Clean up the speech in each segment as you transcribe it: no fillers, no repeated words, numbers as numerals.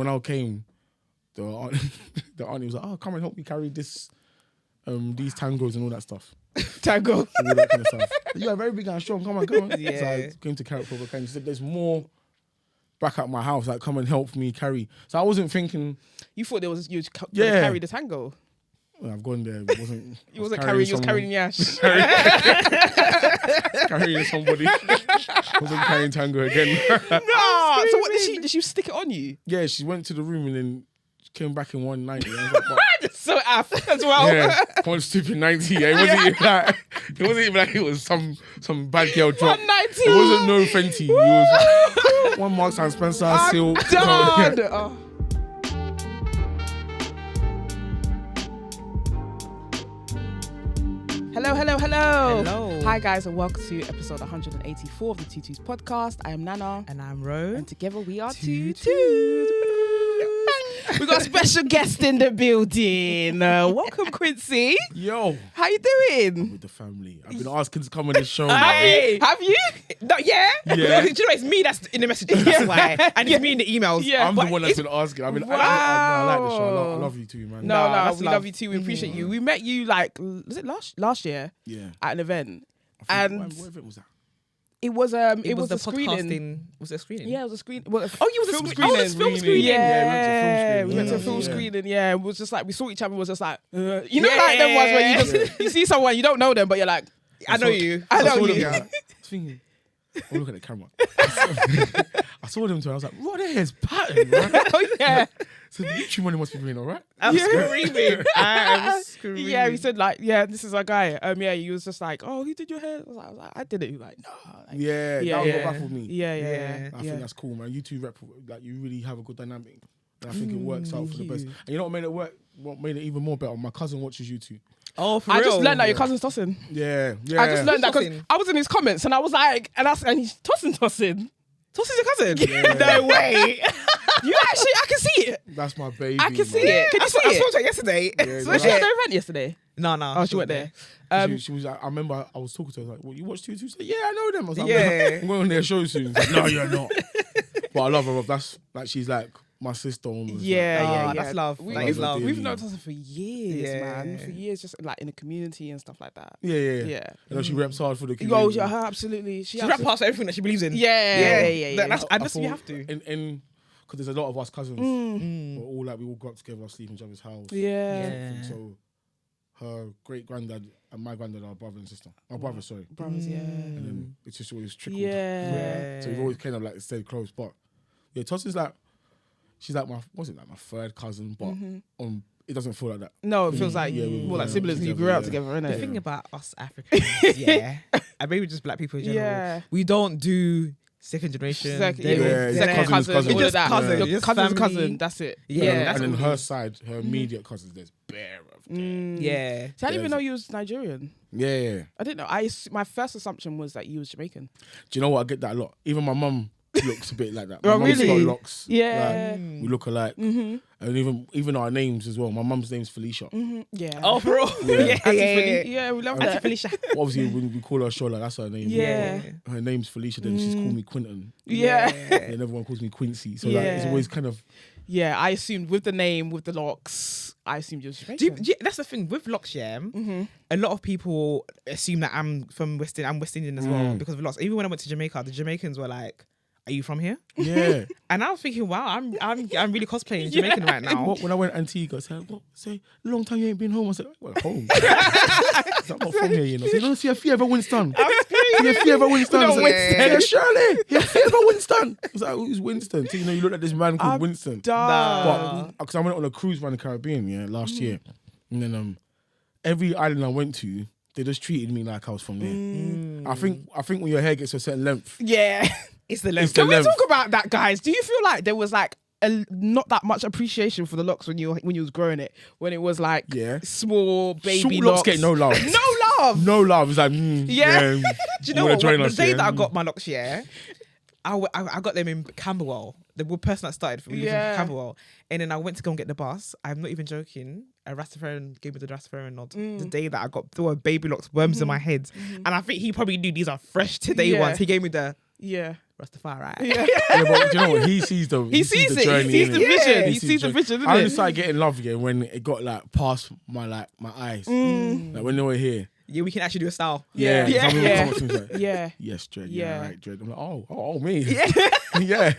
when I came, the auntie was like, "Oh, come and help me carry this, these tangos and all that stuff." Tango. All that kind of stuff. You're very big and strong. Come on. Yeah. So I came to carry it for She said, "There's more back at my house. Like, come and help me carry." So I wasn't thinking. You thought you was carry the tango. Well, I've gone there. It wasn't. You wasn't carrying. You was carrying Yash. Carrying somebody. Wasn't carrying tango again. No. So what did she stick it on you? Yeah, she went to the room and then came back in 190. I was like, So aff as well. yeah, one stupid 90. Yeah, it wasn't even like it was some bad girl drop. 190. It wasn't no Fenty. It was one Marks and Spencer silk. Done. Yeah. Oh. Hello. Hi guys, and welcome to episode 184 of the Tutus podcast. I am Nana. And I'm Ro. And together we are Tutus. We got a special guest in the building. Welcome, Quincy. Yo. How you doing? With the family. I've been asking to come on this show. Hey. Have you? No, yeah? Yeah. Do you know it's me that's in the messages? That's why. And it's me in the emails. Yeah. I'm the one that's been asking. I like the show. I love you too, man. No, we love you too. We appreciate you. We met you was it last year? Yeah. At an event. What And event was that? it was It was a the screening. podcasting. Was it a screening? Yeah, it was a screening. you was a film screening. Oh, it was film screening. Yeah, we went to a film screening. Yeah, it was just like we saw each other. It was just like you know, like them ones where you see someone you don't know them, but you're like, I know you. I was thinking, look at the camera. I saw them too. And I was like, what the hell's pattern, right? Oh yeah. So the YouTube money must be doing all right. I'm screaming. I'm screaming. Yeah, he said like, yeah, this is our guy. Yeah, he was just like, oh, who did your hair? I was like, I did it. He was like, no. Like, Yeah, that was what baffled me. Yeah. I think that's cool, man. You two you really have a good dynamic. And I think it works out for the best. And you know what made it work? What made it even more better? My cousin watches you two. Oh, for I real? just learned that your cousin's tossing. Yeah. I just learned that because Tossing? I was in his comments and I was like, and he's tossing. Tossing's your cousin? Yeah. No way. You actually, I can see it. That's my baby. I can see it. Can you see I it? saw her yesterday. Yeah, So she had their event yesterday. No. Oh, she went there. She was. I remember I was talking to her like, "Well, you watch two?" She said, "Yeah, I know them." I was like, Yeah. "I'm going on their show soon." She's like, "No, you're not." But I love her. That's like she's like my sister almost. Yeah. That's love. That is love. We've known Tossing for years, Yeah. man. For years, just like in the community and stuff like that. Yeah. Yeah. You know, she reps hard for the Oh, community. yeah, her absolutely. She rap past everything that she believes in. Yeah. That's I you have to. And because there's a lot of us cousins. We're all like we all grew up together, sleep in each other's house. Yeah. So her great granddad and my granddad are brother and sister. My brother, sorry. Brothers, yeah. And then it's just always trickled. Yeah. So we've always kind of like stayed close. But yeah, Toss is like, she's like my third cousin, but it doesn't feel like that. No, it feels like more like siblings who grew up together, innit? The thing about us Africans, and maybe just black people in general, we don't do second generation. Second cousin. all of Just that. cousin. Your Just cousin's family. cousin, that's it. Yeah. And then her side, her immediate cousins, there's bare of them. Yeah. See, I didn't even know you was Nigerian. Yeah. I didn't know. My first assumption was that you was Jamaican. Do you know what? I get that a lot. Even my mum looks a bit like that. Oh, My mum's really? got locks. Yeah. Like, we look alike. And even our names as well. My mum's name's Felicia. Yeah. Oh, for real? Yeah, we love Auntie that. Felicia. Obviously, when we call her Shola, that's her name. Yeah. Her name's Felicia, then she's called me Quinton. Yeah. And everyone calls me Quincy. So like, it's always kind of... Yeah, I assumed with the name, with the locks, I assumed you was Jamaican. That's the thing with locks, yeah. A lot of people assume that I'm from West Indian. I'm West Indian as well because of locks. Even when I went to Jamaica, the Jamaicans were like, "Are you from here?" Yeah. And I was thinking, wow, I'm really cosplaying Jamaican right now. When I went Antigua, I said, "What? Say, long time you ain't been home." I said, "Well, home." I said, "I'm not from here, you know." So, "No, see a few ever Winston." See a few ever Winston. I said, Shirley, you few ever Winston. I was like, "Who's Winston?" So, you know, you look at this man called Winston. But because I went on a cruise around the Caribbean, last year, and then every island I went to, they just treated me like I was from there. I think when your hair gets to a certain length, Yeah. It's the length. Can we talk about that, guys? Do you feel like there was like not that much appreciation for the locks when you was growing it? When it was like small baby short locks. locks get no love. No love. No love. It's like, Do you know what? The day that I got my locks, I got them in Camberwell. The person that started for me lived in Camberwell. And then I went to go and get the bus. I'm not even joking. A Rastafarian gave me the Rastafarian nod. The day that I got, there were baby locks, worms in my head. And I think he probably knew these are fresh today ones. He gave me the Yeah. Rastafari. Yeah. Yeah, but you know what? He sees the He sees it. journey, He sees the innit? vision. He He sees the journey. vision, I only innit? started getting love again when it got like past my eyes. Like when they were here. Yeah, we can actually do a style. Yeah. Yeah. Some people Yeah. come up to me like, Yeah. yes, Dread. Yeah. Yeah, right, Dread. I'm like, oh, me. Yeah.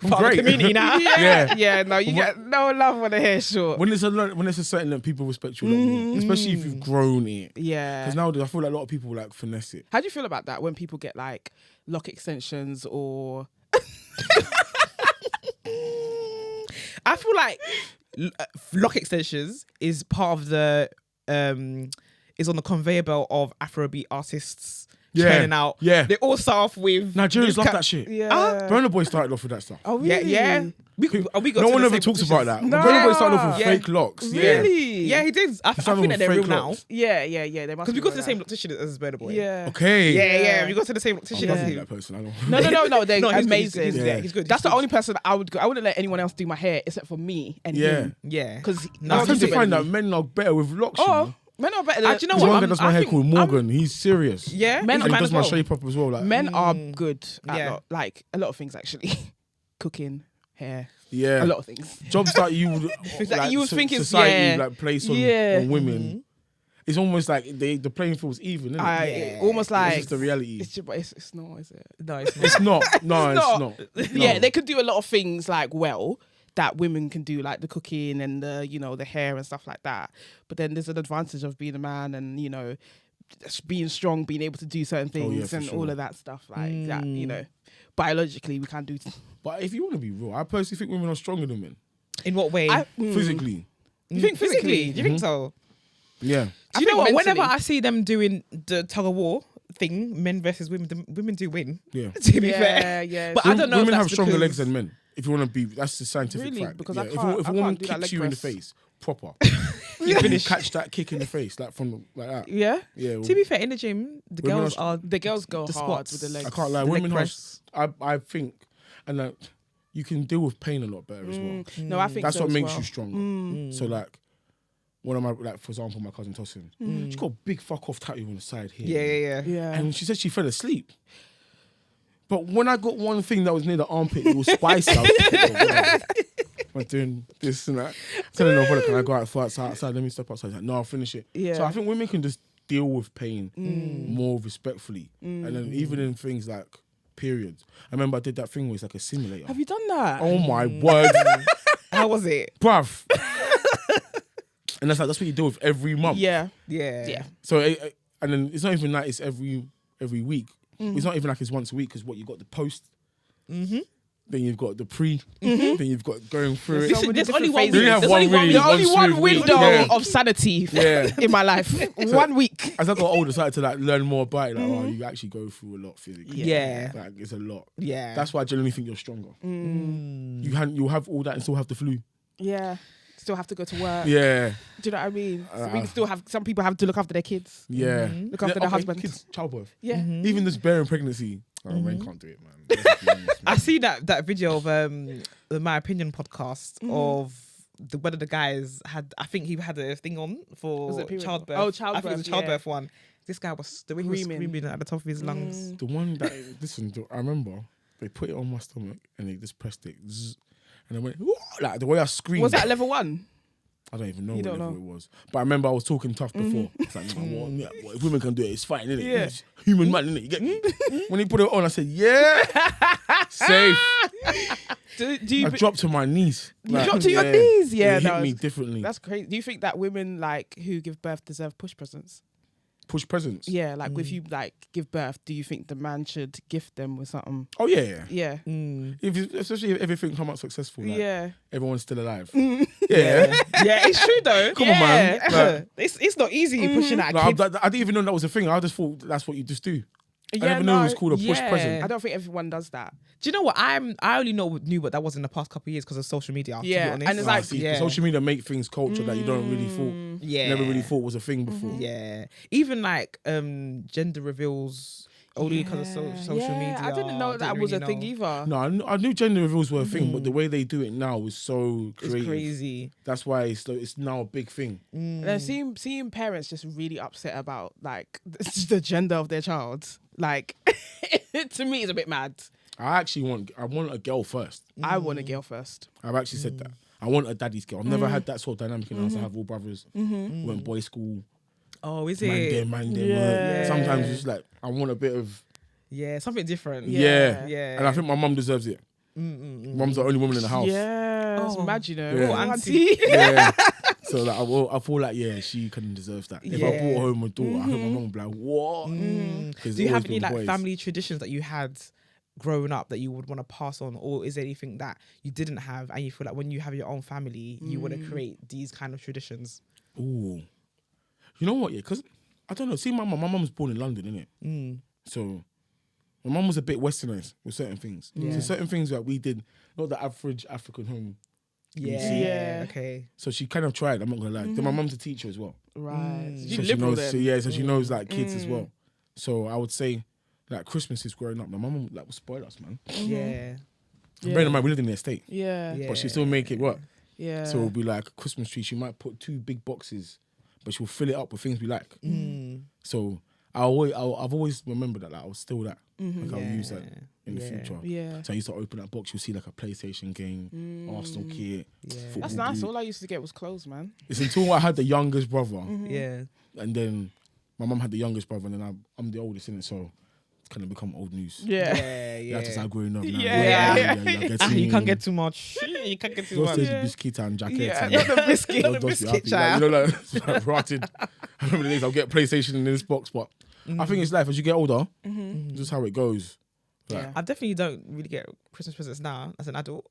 I'm Part of great. the community now. Yeah. Yeah. No, you get no love when the hair's short. When there's a certain that people respect you a lot more, especially if you've grown it. Yeah. Because nowadays I feel like a lot of people like finesse it. How do you feel about that when people get like lock extensions or? I feel like lock extensions is part of the is on the conveyor belt of Afrobeat artists churning out. Yeah. They all start off with Nigerians love that shit. Yeah. Burna Boy started off with that stuff. Oh Yeah, really? yeah. We got No to one the ever same talks positions. about that. No. Burna Boy started off with Yeah. fake locks. Really? Yeah, he did. I started think with that they're fake real now. locks. Yeah. They must Because we go to the real same now. optician as Burna Boy. Yeah. Okay. Yeah. We go to the same I'm optician not as really him. that person. I don't. No. They're No, he's good, amazing. He's good. Yeah. Yeah, he's good. That's he's the good. only person that I would go. I wouldn't let anyone else do my hair except for me and Yeah. him. Yeah. Because I tend to find that men are better with locks. oh, men are better. Than, do you know There's what? one guy does my I hair think called Morgan. He's serious. Yeah. Men And he man does as my well. shape up as well. Like, Men are good at Yeah. like a lot of things actually. Cooking, hair, yeah, a lot of things. jobs that you would That you would think is- society yeah. like place on, Yeah. on women. It's almost like the playing field's even, isn't it? Yeah. Almost like It's just the reality. It's just, but it's not, is it? No, it's not. It's not. No, it's not. not. Yeah, No. they could do a lot of things like well that women can do, like the cooking and the the hair and stuff like that. But then there's an advantage of being a man and just being strong, being able to do certain things for and sure. all of that stuff like that. Biologically, we can't do. But if you want to be real, I personally think women are stronger than men In what way? physically. You think physically? Do you think so? Yeah, Do you know what? think Whenever mentally. I see them doing the tug of war thing, men versus women, the women do win. yeah. To be fair, Yeah. But I don't know. Women if have that's stronger because- legs than men. If you want to be, that's the scientific Really? fact. Because yeah. I If can't- if a I woman can't do that kicks leg you in the press. face, proper, You finish. catch that kick in the face, like from like that. Yeah. Yeah, To be fair, in the gym, the Women girls are The girls go the hard squats. with the legs. I can't lie. The leg Women have, press. I think, and like, you can deal with pain a lot better as well. No, I think That's so what as makes well. you stronger. So like, one of my for example, my cousin Tosin, she's got a big fuck off tattoo on the side here. Yeah. Yeah. And she said she fell asleep. But when I got one thing that was near the armpit, it was spice. I was like, oh, wow. I'm doing this and that. Telling her, brother, can I go outside? Let me step outside. She's like, no, I'll finish it. Yeah. So I think women can just deal with pain more respectfully. And then even in things like periods. I remember I did that thing where it's like a simulator. Have you done that? Oh my word. How was it? Bruv. And that's what you deal with every month. Yeah. Yeah. So, and then it's not even like it's every week. It's not even like it's once a week because what you got the post, then you've got the pre, then you've got going through it. So many There's only different one. phases. You only have There's one only one. really- There's only one one smooth window week. Yeah. of sanity Yeah. in my life. 1 week. As I got older, I started to like learn more about it. Like, oh, you actually go through a lot physically. Yeah. Like, it's a lot. Yeah. That's why I genuinely think you're stronger. You'll have all that and still have the flu. Yeah. Still have to go to work. Yeah. Do you know what I mean? So we can still have, some people have to look after their kids. Yeah. Look after their husband. Kids, childbirth. Yeah. Even this bearing pregnancy. Oh, men can't do it, man. Let's be honest, man. I see that video of the My Opinion podcast of one of the guys had. I think he had a thing on for Was it period? childbirth. Oh, I think it was childbirth, a childbirth one. This guy was the way he was Screaming. screaming at the top of his lungs. The one that, listen, I remember they put it on my stomach and they just pressed it. Zzz, and I went, "Whoa," like the way I screamed. Was that level 1? I don't even know You what don't level know. it was. But I remember I was talking tough before. It's like, well, if women can do it, it's fine, innit? Yeah. It's human man, innit? You get me? When he put it on, I said, yeah, safe. Do you I dropped to my knees. You dropped to your knees? Yeah, it no, hit me differently. that's crazy. Do you think that women like who give birth deserve push presents? Push presents. Yeah, like if you like give birth, do you think the man should gift them with something? Oh, yeah. Yeah. Especially if everything come out successful. Like, Yeah. everyone's still alive. Mm. Yeah. Yeah, it's true though. Come on, man. Like, It's not easy pushing out a like, kid. I didn't even know that was a thing. I just thought that's what you just do. I Yeah, never knew it was called a push yeah. present. I don't think everyone does that. Do you know what? I only knew what that was in the past couple of years because of social media. To Yeah, be honest. and it's Ah, like- see, yeah. social media make things culture that you don't really thought, Yeah. never really thought was a thing before. Yeah, even like gender reveals only because of social media. I didn't know that was a thing either. No, I knew gender reveals were a thing, but the way they do it now is so It's creative. crazy. That's why it's now a big thing. And seeing parents just really upset about like the gender of their child, like to me is a bit mad. I want a girl first. I want a girl first. I've actually said that. I want a daddy's girl. I've never had that sort of dynamic in the house. I have all brothers. Went boys' school. Oh, is Man it? there, man there. Yeah. Sometimes it's like, I want a bit of... Yeah, something different. Yeah. Yeah. And I think my mum deserves it. Mum's the only woman in the house. Yeah, it's mad, you know. Yeah. Oh, auntie. Yeah. So like, I feel like, she kind of deserves that. If I Yeah. brought home a daughter, I think my mum would be like, what? Do you have any like family traditions that you had growing up that you would want to pass on, or is there anything that you didn't have and you feel like when you have your own family you want to create these kind of traditions? Ooh. You know what, because I don't know. See, my mum was born in London, innit? So my mum was a bit westernized with certain things. So certain things that we did, not the average African home. Yeah. Okay. So she kind of tried, I'm not going to lie. Then my mum's a teacher as well. Right. So You she liberal knows, then. so she knows like kids as well. So I would say, like Christmases growing up, my mum like would spoil us, man. Yeah. Bearing in mind, we lived in the estate, Yeah. Yeah. but she still make it work. Yeah. So it'll be like a Christmas tree. She might put 2 big boxes, but she'll fill it up with things we like. So I've always remembered that. Like, I'll steal that. Like I'll use that in the future. Yeah. So I used to open that box. You'll see like a PlayStation game, Arsenal kit. Football That's nice. boot. All I used to get was clothes, man. It's until I had the youngest brother, Yeah. and then my mum had the youngest brother, and then I'm the oldest in it. So it's kind of become old news. Yeah. Yeah. You have to start growing up now. You can't get too much. You can't get too Those much. days, biscuit and jackets. Yeah, and not the biscuit. those The be biscuit, happy. child. Like, you know, like rotted. I remember the days I'll get PlayStation in this box, but I think it's life. As you get older, this is how it goes. Like, Yeah. I definitely don't really get Christmas presents now as an adult.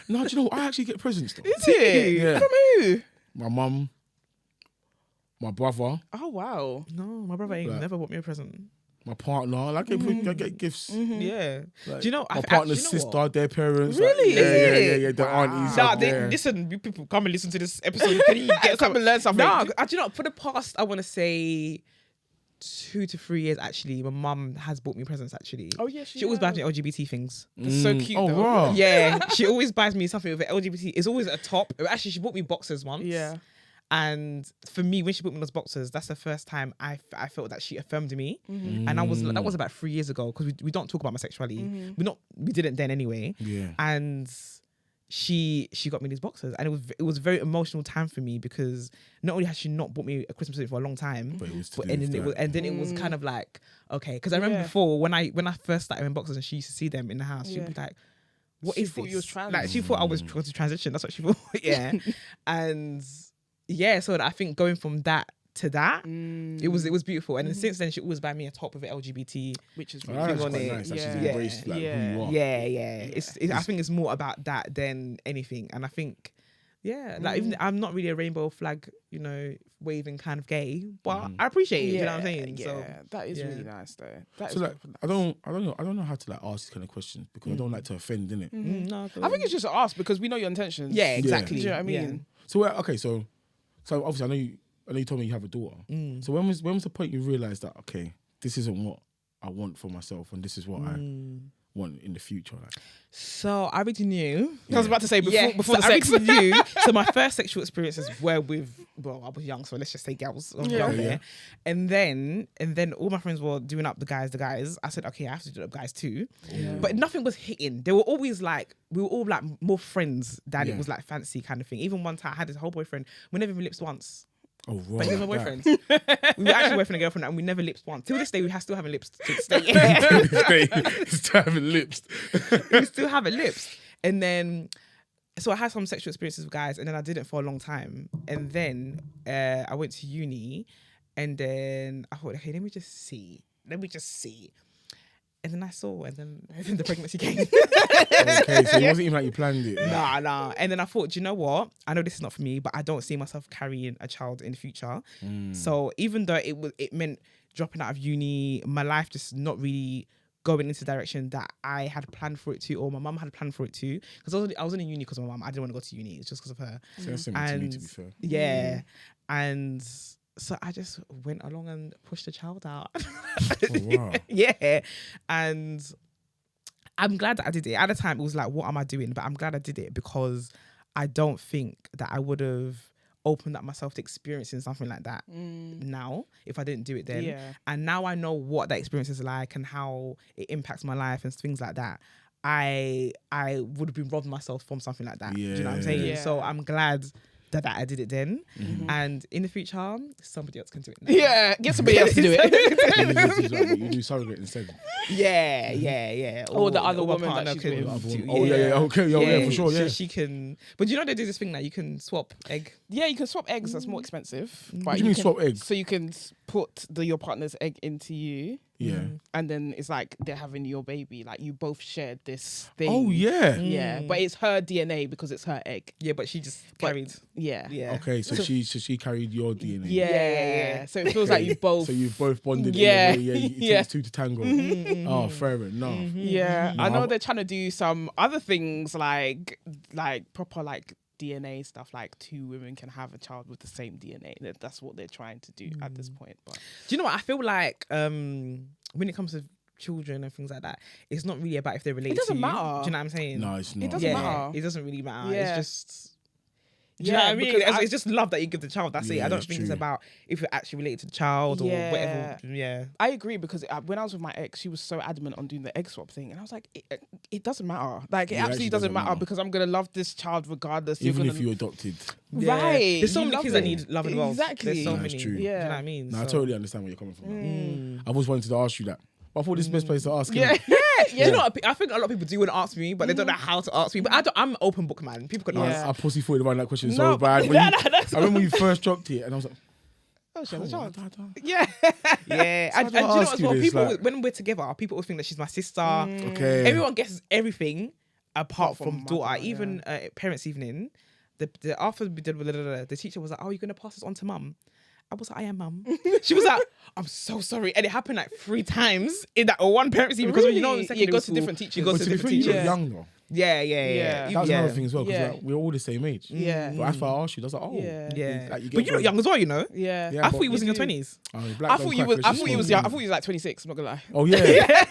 No, do you know what? I actually get presents though. Is it? Yeah. From who? My mum, my brother, Oh, wow. No, my brother ain't Like- never bought me a present. my partner. I get gifts. Yeah. Like, Do you know? my I partner's actually, you know sister, what? their parents. Really? Like, Is it? yeah. Their aunties. Nah, up there. listen, you people come and listen to this episode. Can you get Come and learn something. No, do you know? For the past, I want to say 2 to 3 years. Actually, my mum has bought me presents. Actually, Oh, yeah, she always buys me LGBT things. That's so cute, Oh, though. wow. Yeah, she always buys me something with LGBT. It's always a top. Actually, she bought me boxers once. Yeah. And for me, when she bought me those boxers, that's the first time I felt that she affirmed me. Mm-hmm. And that was about 3 years ago, because we don't talk about my sexuality. Mm-hmm. We didn't then anyway. Yeah. And she got me these boxers, and it was a very emotional time for me, because not only has she not bought me a Christmas present for a long time, But it was to do and with then it was Mm. kind of like, okay, because I remember before when I first started wearing boxers and she used to see them in the house, she'd be like, "What She is thought this?" you was trans. Like, she thought I was going to transition. That's what she thought. Yeah. And yeah, so I think going from that to that, it was beautiful. And then since then, she always buy me a top with an LGBT, Which is Oh, really that's on quite it. nice. That's Yeah. just embrace like, who you are. yeah. I think it's more about that than anything. And I think, like even I'm not really a rainbow flag, waving kind of gay, but I appreciate it. You know what I'm saying? Yeah, So that is yeah. really nice, though. That So is like, proper I don't know how to like ask these kind of questions because I don't like to offend, innit? no, I think it's just us because we know your intentions. yeah, exactly. Do you know what I mean? So okay, so obviously I know you told me you have a daughter. So when was the point you realised that okay, this isn't what I want for myself and this is what I want in the future? Like, So I already knew. I was about to say before the so I sex. already knew. So my first sexual experiences were with, well, I was young, so let's just say girls. I was young there. And then all my friends were doing up the guys. I said, okay, I have to do up guys too. But nothing was hitting. They were always like, we were all like more friends than it was like fancy kind of thing. Even one time I had this whole boyfriend. We never even lips once. oh, right. But he was my boyfriend. We were actually boyfriend and girlfriend, and we never lips once. Till this day, we still haven't lips to stay. Still having lips. We still haven't lips. And then, so I had some sexual experiences with guys, and then I didn't for a long time. And then I went to uni, and then I thought, okay, let me just see. And then I saw, and then the pregnancy came. Okay, so it wasn't even like you planned it. Nah. And then I thought, do you know what? I know this is not for me, but I don't see myself carrying a child in the future. So even though it meant dropping out of uni, my life just not really going into the direction that I had planned for it to, or my mum had planned for it to. Because I was in uni because of my mum. I didn't want to go to uni. It's just because of her. So that's similar to me, to be fair. Yeah. And so I just went along and pushed the child out. Oh, wow. Yeah. And I'm glad that I did it. At the time, it was like, what am I doing? But I'm glad I did it because I don't think that I would have opened up myself to experiencing something like that now if I didn't do it then. Yeah. And now I know what that experience is like and how it impacts my life and things like that. I would have been robbed myself from something like that. Do you know what I'm saying? Yeah. So I'm glad that I did it then. And in the future, somebody else can do it now. Yeah, get somebody else to do it. You do surrogate instead. Yeah. Or the other my woman that partner she's can with. do- Okay, for sure, so yeah. she can. But you know they do this thing that you can swap egg. Yeah, you can swap eggs. That's more expensive. But What do you mean can, swap eggs? So you can put your partner's egg into you. Yeah. And then it's like they're having your baby. Like you both shared this thing. Oh, yeah. Yeah, but it's her DNA because it's her egg. Yeah, but she just But- carried. Yeah. Yeah. Okay, so she carried your DNA. Yeah. So it feels like you both. So you both bonded. Yeah. In a way, it Yeah. takes two to tango. Oh, fair enough. Yeah, No, I know I've- they're trying to do some other things like proper like DNA stuff, like two women can have a child with the same DNA. That's what they're trying to do at this point. But Do you know what I feel like? When it comes to children and things like that, it's not really about if they're related. doesn't to you. matter. Do you know what I'm saying? No, it's not. It doesn't Yeah, matter. it doesn't really matter. Yeah. It's just. Do you know what I mean? because It's just love that you give the child. That's it. Yeah, I don't it's think it's true. about if you're actually related to the child or Yeah. whatever. Yeah. I agree because when I was with my ex, she was so adamant on doing the egg swap thing, and I was like, it doesn't matter. Like it It absolutely actually doesn't doesn't matter matter. because I'm gonna love this child regardless. Even You're if gonna, you're adopted. right? There's so You many love kids it. that need love in the world. Exactly. There's so No, it's many. true. Do you know Yeah. what I mean? No, I So- totally understand where you're coming from. I always wanted to ask you that. But I thought this is the best place to ask. Yeah. Yeah, you know what? I think a lot of people do want to ask me, but they don't know how to ask me. But I'm open book, man. People can ask. Yeah. I pussyfooted around that question No, so bad. but- When you- that's I remember when you first dropped it, and I was like, Oh, she has a child. "Oh, Yeah. Yeah, So and I do you know ask as you well? this, People like- when we're together, people always think that she's my sister. okay." Everyone guesses everything apart from from daughter. mother, Even parents' evening, the after we did the teacher was like, "Oh, you're gonna pass this on to mum." I was like, "I am mum." She was like, "I'm so sorry," and it happened like 3 times in that one parents' evening because you know in Really? secondary Yeah, it goes to school, different teachers. It goes But to to be different fair, you're teachers. young though. Yeah. Yeah. That's another thing as well, because Yeah. like, we're all the same age. Yeah. But that's why I asked you. I was like, oh. Yeah. Yeah, Like, you get but you're not bored. young as well, you know. Yeah. Yeah, I thought you was in your do. 20s. Oh, black I don't thought you crack, was. let's I just thought you was go. young. I thought you was like 26. I'm not gonna lie. Oh yeah.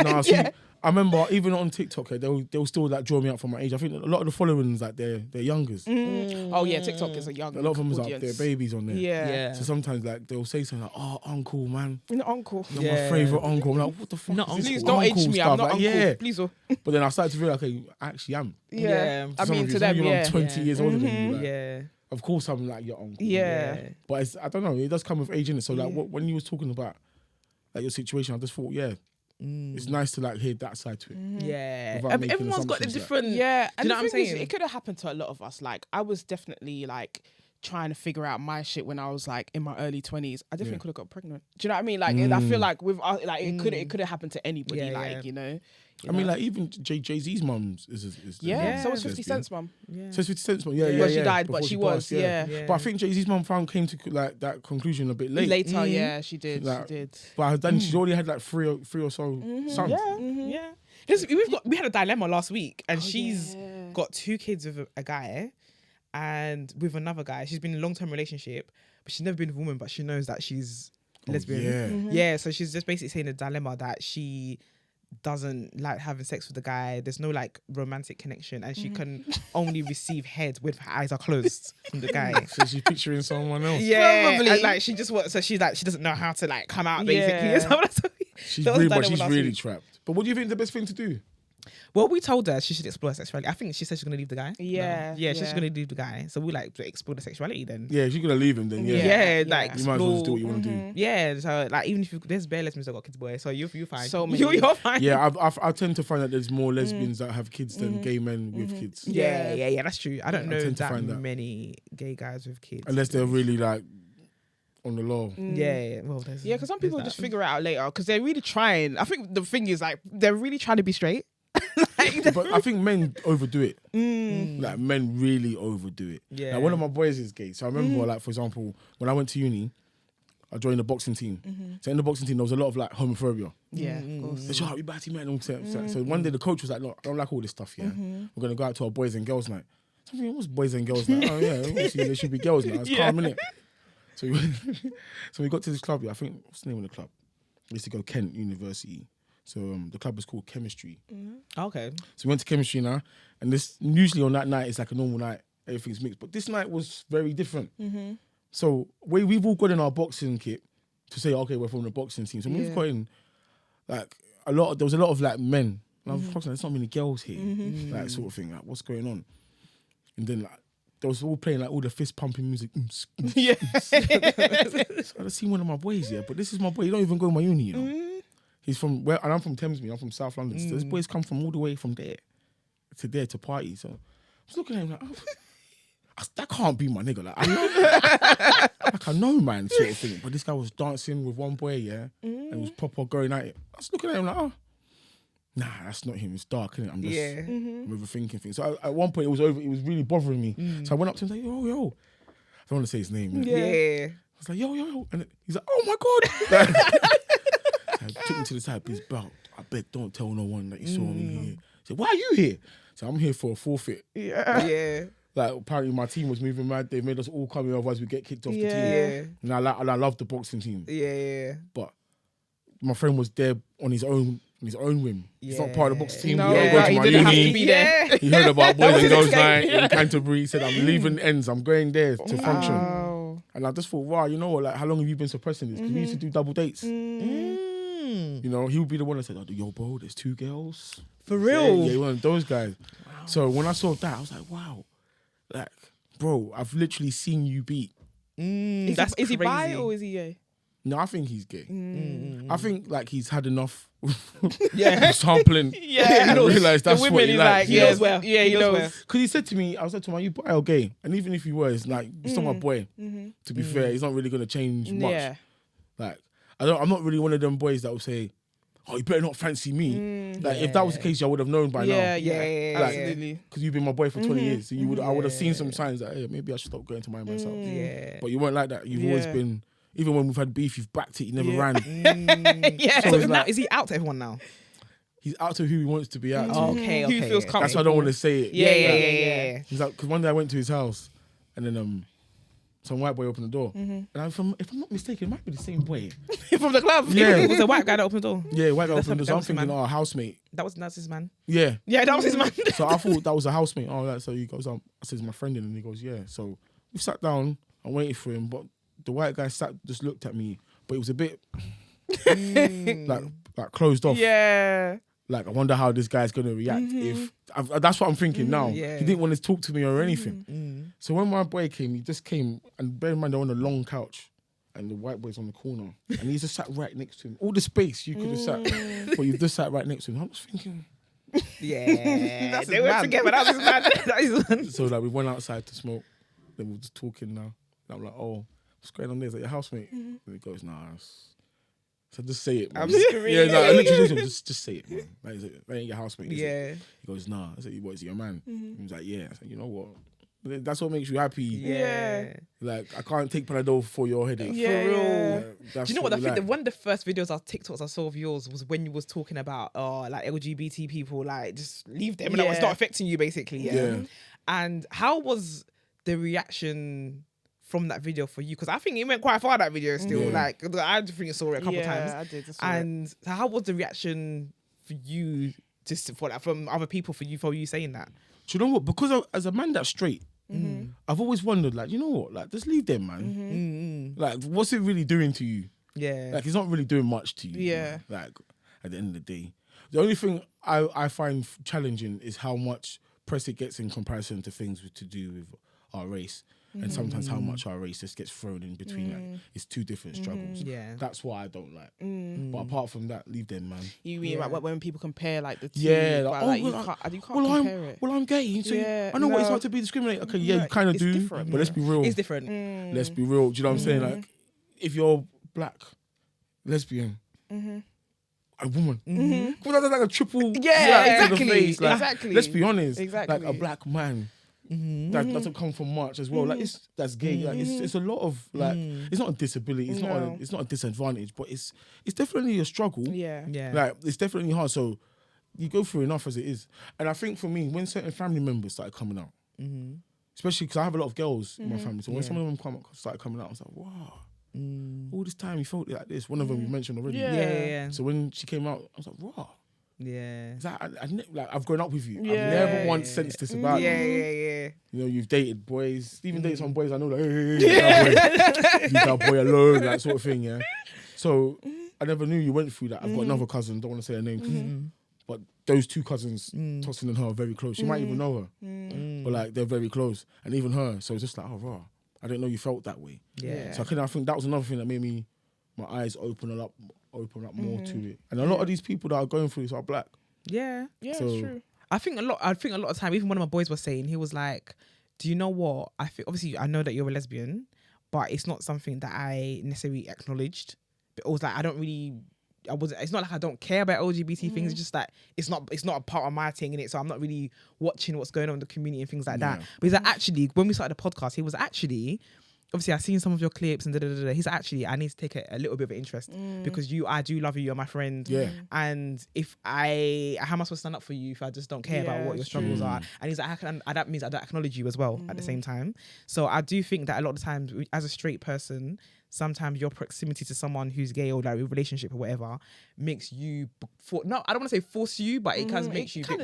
No, see, I remember even on TikTok, they'll still like draw me out for my age. I think a lot of the followings like they're youngers. Oh yeah, TikTok is a young. A lot of them is like audience. they're babies on there. Yeah. So sometimes like they'll say something like, "Oh, uncle, man, You're not uncle. you're Yeah. my favorite uncle." I'm like, "What the fuck?" Not is this Please uncle. don't age me. stuff? I'm not Like, uncle. Yeah. Please. Oh. But then I started to realize, okay, I actually am. Yeah. I Some mean, of you- to some of them, you, yeah. I'm 20 years older than you. Like, Yeah. Of course, I'm like your uncle. Yeah. But it's, I don't know. It does come with age in it. So like, when you was talking about like your situation, I just thought, yeah, it's nice to like hear that side to it. Yeah. Without making Everyone's got a assumptions, like- different. Yeah, Do and you know the what I'm thing is, saying? it could have happened to a lot of us. Like, I was definitely like trying to figure out my shit when I was like in my early 20s. I definitely Yeah. could have got pregnant. Do you know what I mean? Like, I feel like with like it could have happened to anybody. Yeah, like, yeah. you know. I mean, like even Jay-Z's mum is Yeah, so was lesbian. 50 Cent's mum. Yeah. So it's 50 Cent's mum. Yeah, yeah, But she yeah. died, Before but she passed, was, yeah. But I think Jay-Z's mum came to like that conclusion a bit late. Later, yeah, she did. Like, she did. But then she's already had like three or so sons. Yeah. We had a dilemma last week, and she's got 2 kids with a guy, and with another guy. She's been in a long-term relationship, but she's never been with a woman. But she knows that she's lesbian. yeah. Yeah. So she's just basically saying a dilemma that she doesn't like having sex with the guy. There's no like romantic connection, and she can only receive head with her eyes are closed from the guy. So she's picturing someone else. Yeah, Probably. and, like she just wants. So she's like she doesn't know how to like come out basically. Yeah. So that's what She's that was really, but dilemma she's last really week. trapped. But what do you think is the best thing to do? Well, we told her she should explore her sexuality. I think she said she's gonna leave the guy. Yeah, Yeah, she's yeah. gonna leave the guy. So we like to explore the sexuality then. Yeah, if you're gonna leave him, then yeah, Yeah, Yeah. like you might as well just do explore. what you want to do. Yeah, so like even if there's bare lesbians that got kids, boy, so you're fine. So many. You're fine. Yeah, I tend to find that there's more lesbians that have kids than gay men with kids, Yeah, that's true. I don't I know tend to that find that. many gay guys with kids. unless they're really like on the law. Yeah, well, there's Yeah, because some people there's just that. figure it out later because they're really trying. I think the thing is like they're really trying to be straight. But I think men overdo it. Like men really overdo it. Yeah. Like one of my boys is gay, so I remember like for example when I went to uni, I joined the boxing team. So in the boxing team there was a lot of like homophobia. Yeah, of course. They shot, you batty man. All so one day the coach was like, "Look, I don't like all this stuff. Yeah, we're gonna go out to our boys and girls night." So I'm thinking, what's boys and girls night? Oh yeah, obviously there should be girls night. It's calm, innit? So we got to this club. I think what's the name of the club? We used to go Kent University. So the club was called Chemistry. Okay. So we went to Chemistry now, and this usually on that night it's like a normal night. everything's mixed. But this night was very different. So we've all got in our boxing kit to say, okay, we're from the boxing team. So we've got in like there was a lot of like men. And I was like, there's not many girls here, like sort of thing. Like, what's going on? And then like they was all playing like all the fist pumping music. So I seen one of my boys, but this is my boy. He don't even go to my uni, you know. He's from and I'm from Thamesmead. I'm from South London. So this boys come from all the way from there to party. So I was looking at him like, that can't be my nigga. Like I know, man, sort of thing. But this guy was dancing with one boy, and it was proper going at it. I was looking at him like, nah, that's not him. It's dark, innit? I'm just overthinking things. So at one point, it was really bothering me. So I went up to him and like, yo. I don't want to say his name. Yeah. I was like, yo. And he's like, oh my God. I took him to the side, please, bro. I beg, don't tell no one that you saw me here. He said, why are you here? So I'm here for a forfeit. Yeah. Like, apparently my team was moving mad. They made us all come in, otherwise we get kicked off the team. Yeah. And I love the boxing team. Yeah. But my friend was there on his own whim. He's not part of the boxing team. No, He don't go to he my didn't have uni. to be there. He heard about Boys and Girls Night in Canterbury. He said, I'm leaving ends. I'm going there to function. Wow. And I just thought, wow, you know what? Like, how long have you been suppressing this? Because we used to do double dates. You know, he would be the one that said, yo, bro, there's 2 girls. For real? Yeah, one of those guys. Wow. So when I saw that, I was like, wow. Like, bro, I've literally seen you beat. Is he bi or is he gay? No, I think he's gay. I think like he's had enough sampling. And realised that's the what he likes. he knows well. Yeah, he knows. Because he said to me, I said to him, are you bi or gay? And even if he was, like, he's not my boy. To be fair, he's not really going to change much. Yeah. Like, I'm not really one of them boys that will say, oh, you better not fancy me. Like, if that was the case, I would have known by now. Yeah, Like, absolutely. because you've been my boy for 20 years. So I would have seen some signs that, hey, maybe I should stop going to mind myself. But you weren't like that. You've always been, even when we've had beef, you've backed it. You never ran. So now, is he out to everyone now? He's out to who he wants to be out to. Okay. Who feels comfortable. That's why I don't want to say it. Yeah. He's like, because one day I went to his house and then some white boy opened the door. And if I'm not mistaken, it might be the same boy. From the club. Yeah. It was a white guy that opened the door. Yeah, white guy opened the door. So I'm was the thinking, man. housemate. That's his man. Yeah. Yeah, that was his man. So I thought that was a housemate. So he goes, I said, my friend in, and he goes, yeah. So we sat down and waited for him, but the white guy just looked at me, but it was a bit like closed off. Yeah. Like, I wonder how this guy's going to react if... that's what I'm thinking now. Yeah. He didn't want to talk to me or anything. So when my boy came, he just came, and bear in mind, they're on a long couch, and the white boy's on the corner, and he just sat right next to him. All the space you could have sat, but you just sat right next to him. I'm just thinking... Yeah. They were together. That was his man. That is his man. So like we went outside to smoke, then we were just talking now. And I'm like, oh, what's going on there? Is that your housemate? And he goes, nah. So just say it, man. I'm screaming. Yeah, no, I literally told him, just say it, man. Like, that ain't your housemate. Is it? He goes, nah. I said, what, is it your man? He was like, yeah. I said, you know what? That's what makes you happy. Yeah. Like, I can't take Panadol for your headache. Yeah. For real. Yeah, Do you know what? I think like. one of the first videos TikToks I saw of yours was when you was talking about like LGBT people, like just leave them and that will start affecting you basically. Yeah. And how was the reaction from that video for you? Because I think it went quite far, that video still. Like, I think I saw it a couple times. I did. And so how was the reaction for you, just for that, from other people for you saying that? Do you know what? Because as a man that's straight, I've always wondered, like, you know what? Like, just leave them, man. Like, what's it really doing to you? Yeah. Like, it's not really doing much to you. Yeah. Like, at the end of the day. The only thing I find challenging is how much press it gets in comparison to things to do with our race. And sometimes how much our race just gets thrown in between. Like, it's 2 different struggles. Yeah. That's what I don't like. But apart from that, leave them, man. You mean like when people compare like the two? Yeah, like, you can't compare it. I'm gay. So Yeah, I know what it's no. like to be discriminated. Okay, yeah, you kind of it's do. different, but let's be real. It's different. Let's be real. Do you know what I'm saying? Like, if you're black, lesbian, a woman, well, that's like a triple slap to the exactly. face. Like, Exactly. Let's be honest. Exactly. Like, a black man. That doesn't come from much as well. Like, that's gay. Like, it's a lot of like. It's not a disability. It's not a disadvantage. But it's definitely a struggle. Yeah. Like, it's definitely hard. So you go through enough as it is. And I think for me, when certain family members started coming out, especially because I have a lot of girls in my family, so when some of them started coming out, I was like, wow. All this time you felt like this. One of them you mentioned already. Yeah. Yeah. So when she came out, I was like, wow. Yeah. It's like, I've grown up with you. Yeah. I've never once sensed this about you. Yeah. You know, you've dated boys, even dated some boys I know, like, hey, leave that boy alone, that sort of thing, yeah. So I never knew you went through that. I've got another cousin, don't want to say her name, but those two cousins, Tossin and her, are very close. You might even know her, but like they're very close, and even her. So it's just like, oh, raw. I didn't know you felt that way. Yeah. So I think that was another thing that made me, my eyes open up more to it. And a lot of these people that are going through this are black. Yeah. Yeah, So- it's true. I think a lot of time, even one of my boys was saying, he was like, do you know what? I think obviously I know that you're a lesbian, but it's not something that I necessarily acknowledged. But it was like it's not like I don't care about LGBT things, it's just that it's not a part of my thing in it. So I'm not really watching what's going on in the community and things like that. But he's like, actually, when we started the podcast, he was actually, obviously I've seen some of your clips and he's actually, I need to take a little bit of an interest because I do love you, you're my friend. Yeah. And how am I supposed to stand up for you if I just don't care about what your struggles are? And he's like, that means I don't acknowledge you as well at the same time. So I do think that a lot of the times as a straight person, sometimes your proximity to someone who's gay or like a relationship or whatever makes you I don't want to say force you, but it kind of makes you a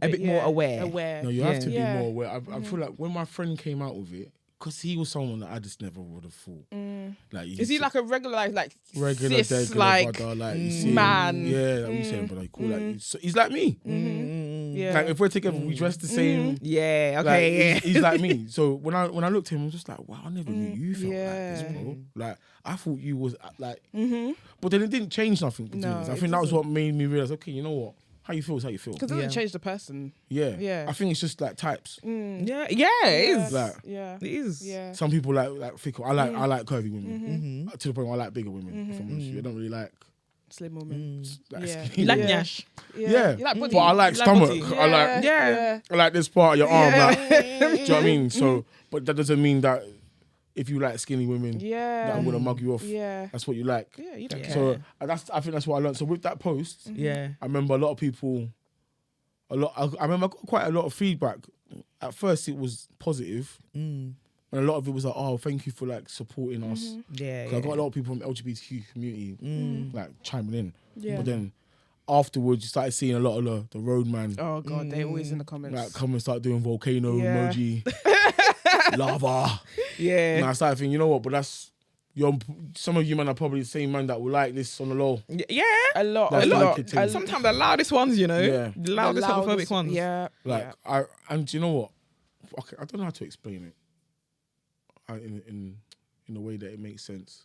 bit more aware. No, you have to be more aware. I feel like when my friend came out with it, because he was someone that I just never would have thought. Like, Is he like a regular cis, dead like brother, like you see man? Him, yeah, like you say, but like cool, like he's like me. Yeah. Like if we're together, we dress the same. Yeah, Like, okay, he's like me. So when I looked at him, I was just like, wow, I never knew you felt like this, bro. Like I thought you was like, but then it didn't change nothing between us. I think that was what made me realize, okay, you know what? How you feel is how you feel. Because it doesn't change the person. Yeah. I think it's just like types. Yeah, it is. Like, it is. Yeah. some people like fickle. I like curvy women to the point where I like bigger women. If I'm honest with you, I don't really like Slim woman. like Yeah. skinny You like women. Nyash. Yeah. You like body. But I like You like stomach. body. I like this part of your arm. Like, do you know what I mean? So, but that doesn't mean that if you like skinny women, that I'm gonna mug you off. Yeah. That's what you like. Yeah, you don't care. So I think that's what I learned. So with that post, Yeah. I remember a lot of people. I remember I got quite a lot of feedback. At first, it was positive, and a lot of it was like, "Oh, thank you for like supporting us." Yeah. 'Cause I got a lot of people from the LGBTQ community like chiming in. Yeah. But then afterwards, you started seeing a lot of the roadman Oh god, they're always in the comments. like come and start doing volcano Yeah. emoji, lava. Yeah. And I started thinking, you know what? But that's some of you man are probably the same man that will like this on the low. Yeah. A lot. That's A like lot. a thing. Sometimes the loudest ones, you know. Yeah. The loudest homophobic ones. Yeah. Like and you know what? Okay, I don't know how to explain it. In a way that it makes sense.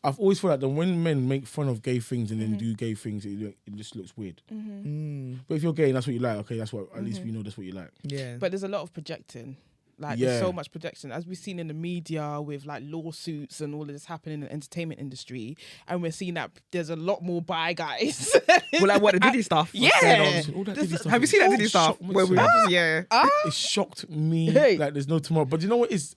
I've always felt that when men make fun of gay things and then do gay things, it just looks weird. But if you're gay and that's what you like, okay, that's what at least we know that's what you like. Yeah. But there's a lot of projecting. Like there's so much projection, as we've seen in the media with like lawsuits and all of this happening in the entertainment industry, and we're seeing that there's a lot more bi guys. Well, like what the Diddy stuff. Yeah. All that Diddy stuff Have you seen that Diddy stuff? Where we, it shocked me like there's no tomorrow. But you know what is?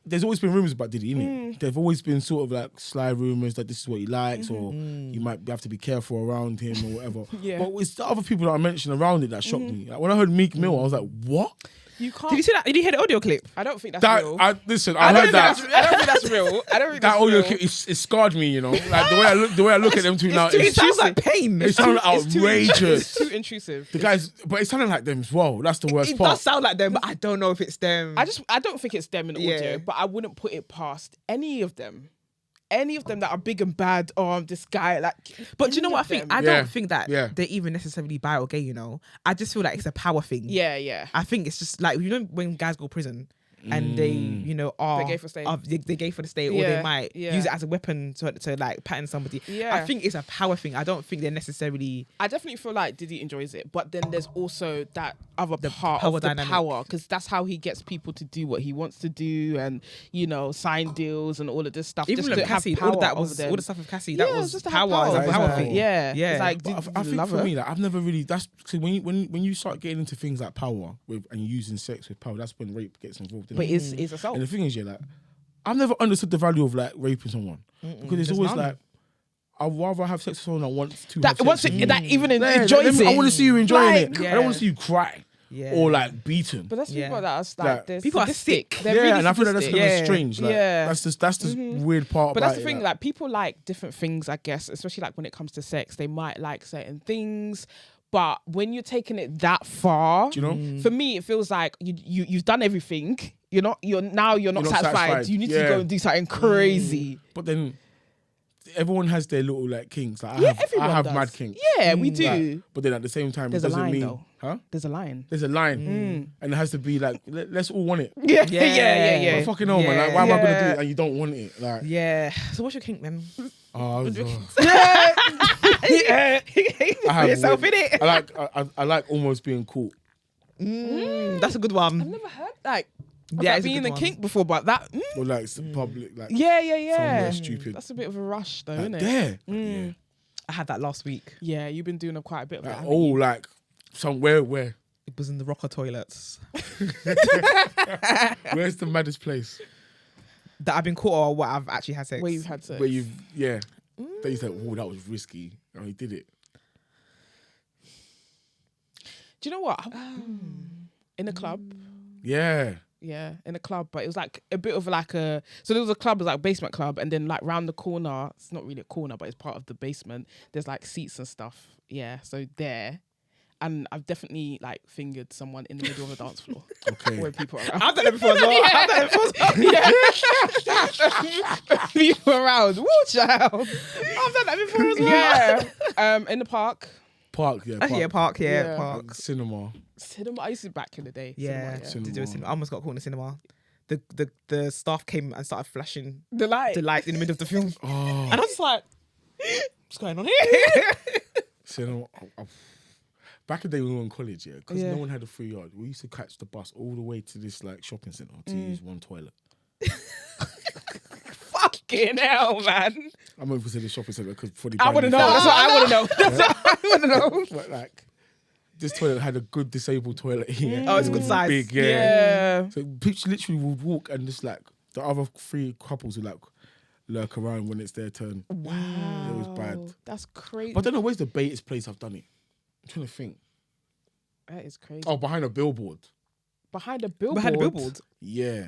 There's always been rumors about Diddy, innit? There've always been sort of like sly rumors that this is what he likes, or you might have to be careful around him or whatever. But it's the other people that I mentioned around it that shocked me. Like when I heard Meek Mill, I was like, what? You can't. Did you see that? Did you hear the audio clip? I don't think that's real. I heard that. I don't think that's real. I don't think That that's audio real. clip, it scarred me, you know. Like the way I look at them two now, It sounds like pain. it sounded outrageous. It's too intrusive. The guys, but it sounded like them as well. That's the worst It part. does sound like them, but I don't know if it's them. I don't think it's them in audio, Yeah. but I wouldn't put it past any of them. Any of them that are big and bad, this guy, like. But do you know what I think? I Yeah. don't think that they're even necessarily bi or gay, you know. I just feel like it's a power thing. Yeah. I think it's just like, you know, when guys go to prison and they, you know, are They're gay for state. They're gay for the state, or Yeah, they might yeah. use it as a weapon to like pattern somebody. Yeah. I think it's a power thing. I don't think they're necessarily. I definitely feel like Diddy enjoys it, but then there's also that other part power of the dynamic. power, because that's how he gets people to do what he wants to do, and sign deals and all of this stuff. Even just with to have Cassie, power all that over was them. all the stuff with Cassie. Yeah, That it's was just to have power. It's a power thing. Yeah. Yeah. It's like, But I think love for her? me, like, I've never really. That's so when you start getting into things like power and using sex with power, that's when rape gets involved. But it's assault. And the thing is, like, I've never understood the value of like raping someone because it's There's always none. like I'd rather have sex with someone that wants to. That have wants sex it, with that me. even Yeah, enjoys it. I want to see you enjoying Like, it. I don't want to see you cry. or like beaten. But there's people that are like, they're people sadistic. are sick. They're really and I feel like that's sadistic. kind of strange. Like, that's the weird part. But about that's the thing, like people like different things, I guess, especially like when it comes to sex. They might like certain things, but when you're taking it that far, do you know? For me, it feels like you've done everything. You're not satisfied. You need to go and do something crazy. But then everyone has their little like kinks. Like I have mad kinks. Yeah, we do. Like, but then at the same time, There's it doesn't a line, mean, though. huh? There's a line. There's a line, and it has to be like let's all want it. Yeah. Like, fucking hell, man. Like, why am I gonna do it and you don't want it? Like, So what's your kink then? I Put yourself in it. I like almost being caught. That's a good one. I've never heard like it's being a good kink before, but that. Or like public, like Yeah. somewhere stupid. That's a bit of a rush, though, Like, isn't it? there. I had that last week. Yeah, you've been doing quite a bit of that. Like somewhere where. It was in the rocker toilets. Where's the maddest place? That I've been caught or what I've actually had sex. Where you've had sex. Where you've that you said, oh, that was risky. And he did it. Do you know what? In a club. Yeah. Yeah, in a club, but it was like a bit of like so there was a club, it was like a basement club, and then like round the corner, it's not really a corner, but it's part of the basement, there's like seats and stuff. Yeah, so there. And I've definitely like fingered someone in the middle of a dance floor. Okay. Where people are around. I've done it before as well. I've done it before as well. People around. Woo, child. I've done that before as well. Yeah. In the park. Park. Park. Like cinema. Cinema. I used to back in the day. Yeah. Cinema. To do a cinema. I almost got caught in the cinema. The staff came and started flashing The light in the middle of the film. Oh. And I was just like, what's going on here? Cinema. Back in the day when we were in college, because no one had a free yard, we used to catch the bus all the way to this like shopping centre to use one toilet. Fucking hell, man. I'm over to the shopping centre because for the I want to know. That's what I want to know. That's what I want to know. But like, this toilet had a good disabled toilet here. Oh, it's a good size. Big, Yeah. So people literally would walk and just like the other three couples would like lurk around when it's their turn. Wow. It was bad. That's crazy. But I don't know where's the baitest place I've done it. I'm trying to think. That is crazy. Oh, behind a billboard. Behind a billboard? Behind a billboard? Yeah.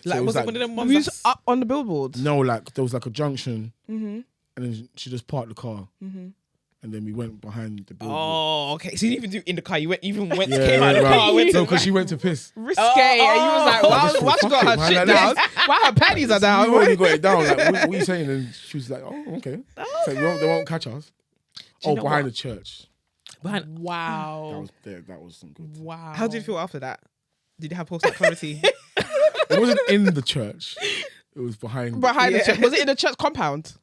Like, So was it it one of them ones Who's that's... up on the billboard? No, like there was like a junction, Mm-hmm. and then she just parked the car, and then we went behind the billboard. Oh, okay. So you didn't even do in the car. You went, Yeah, came out of the car. right. Went No, to because she went to piss. Risque. And you was like, why she got her Man, shit like down? this. Why her panties are You down? already got it down. Like, what are you saying? And she was like, oh, okay. So they won't catch us. you know Behind what? the church. Wow. That was some good. Wow. How did you feel after that? Did you have post-nut clarity? It wasn't in the church. It was behind. Behind the church. Was it in the church compound?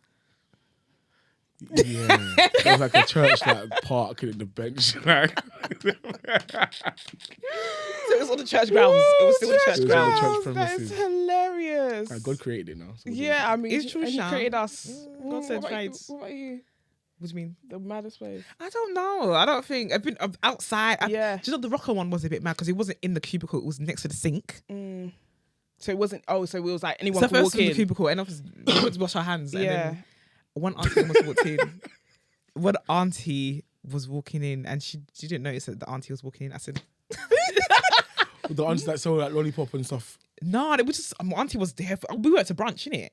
Yeah. There was like a church like park in the bench. Like, So it was on the church grounds. It was still the church It was on the grounds. church That is premises. hilarious. Like, God created it now. So Yeah, I mean, It's true, and he Sham. created us. God said What about you? trades. What about you? What do you mean? The maddest place. I don't know. I don't think I've been outside. Yeah. Do you know the rocker one was a bit mad because it wasn't in the cubicle. It was next to the sink. So it wasn't. Oh, so it was like anyone So could first walk was in the in. cubicle, and we went to wash our hands. And Yeah. then one auntie almost walked in. One auntie was walking in, and she didn't notice that the auntie was walking in. I said, the aunties that sell like lollipop and stuff. "No, it was just my auntie was there. We went to brunch, innit?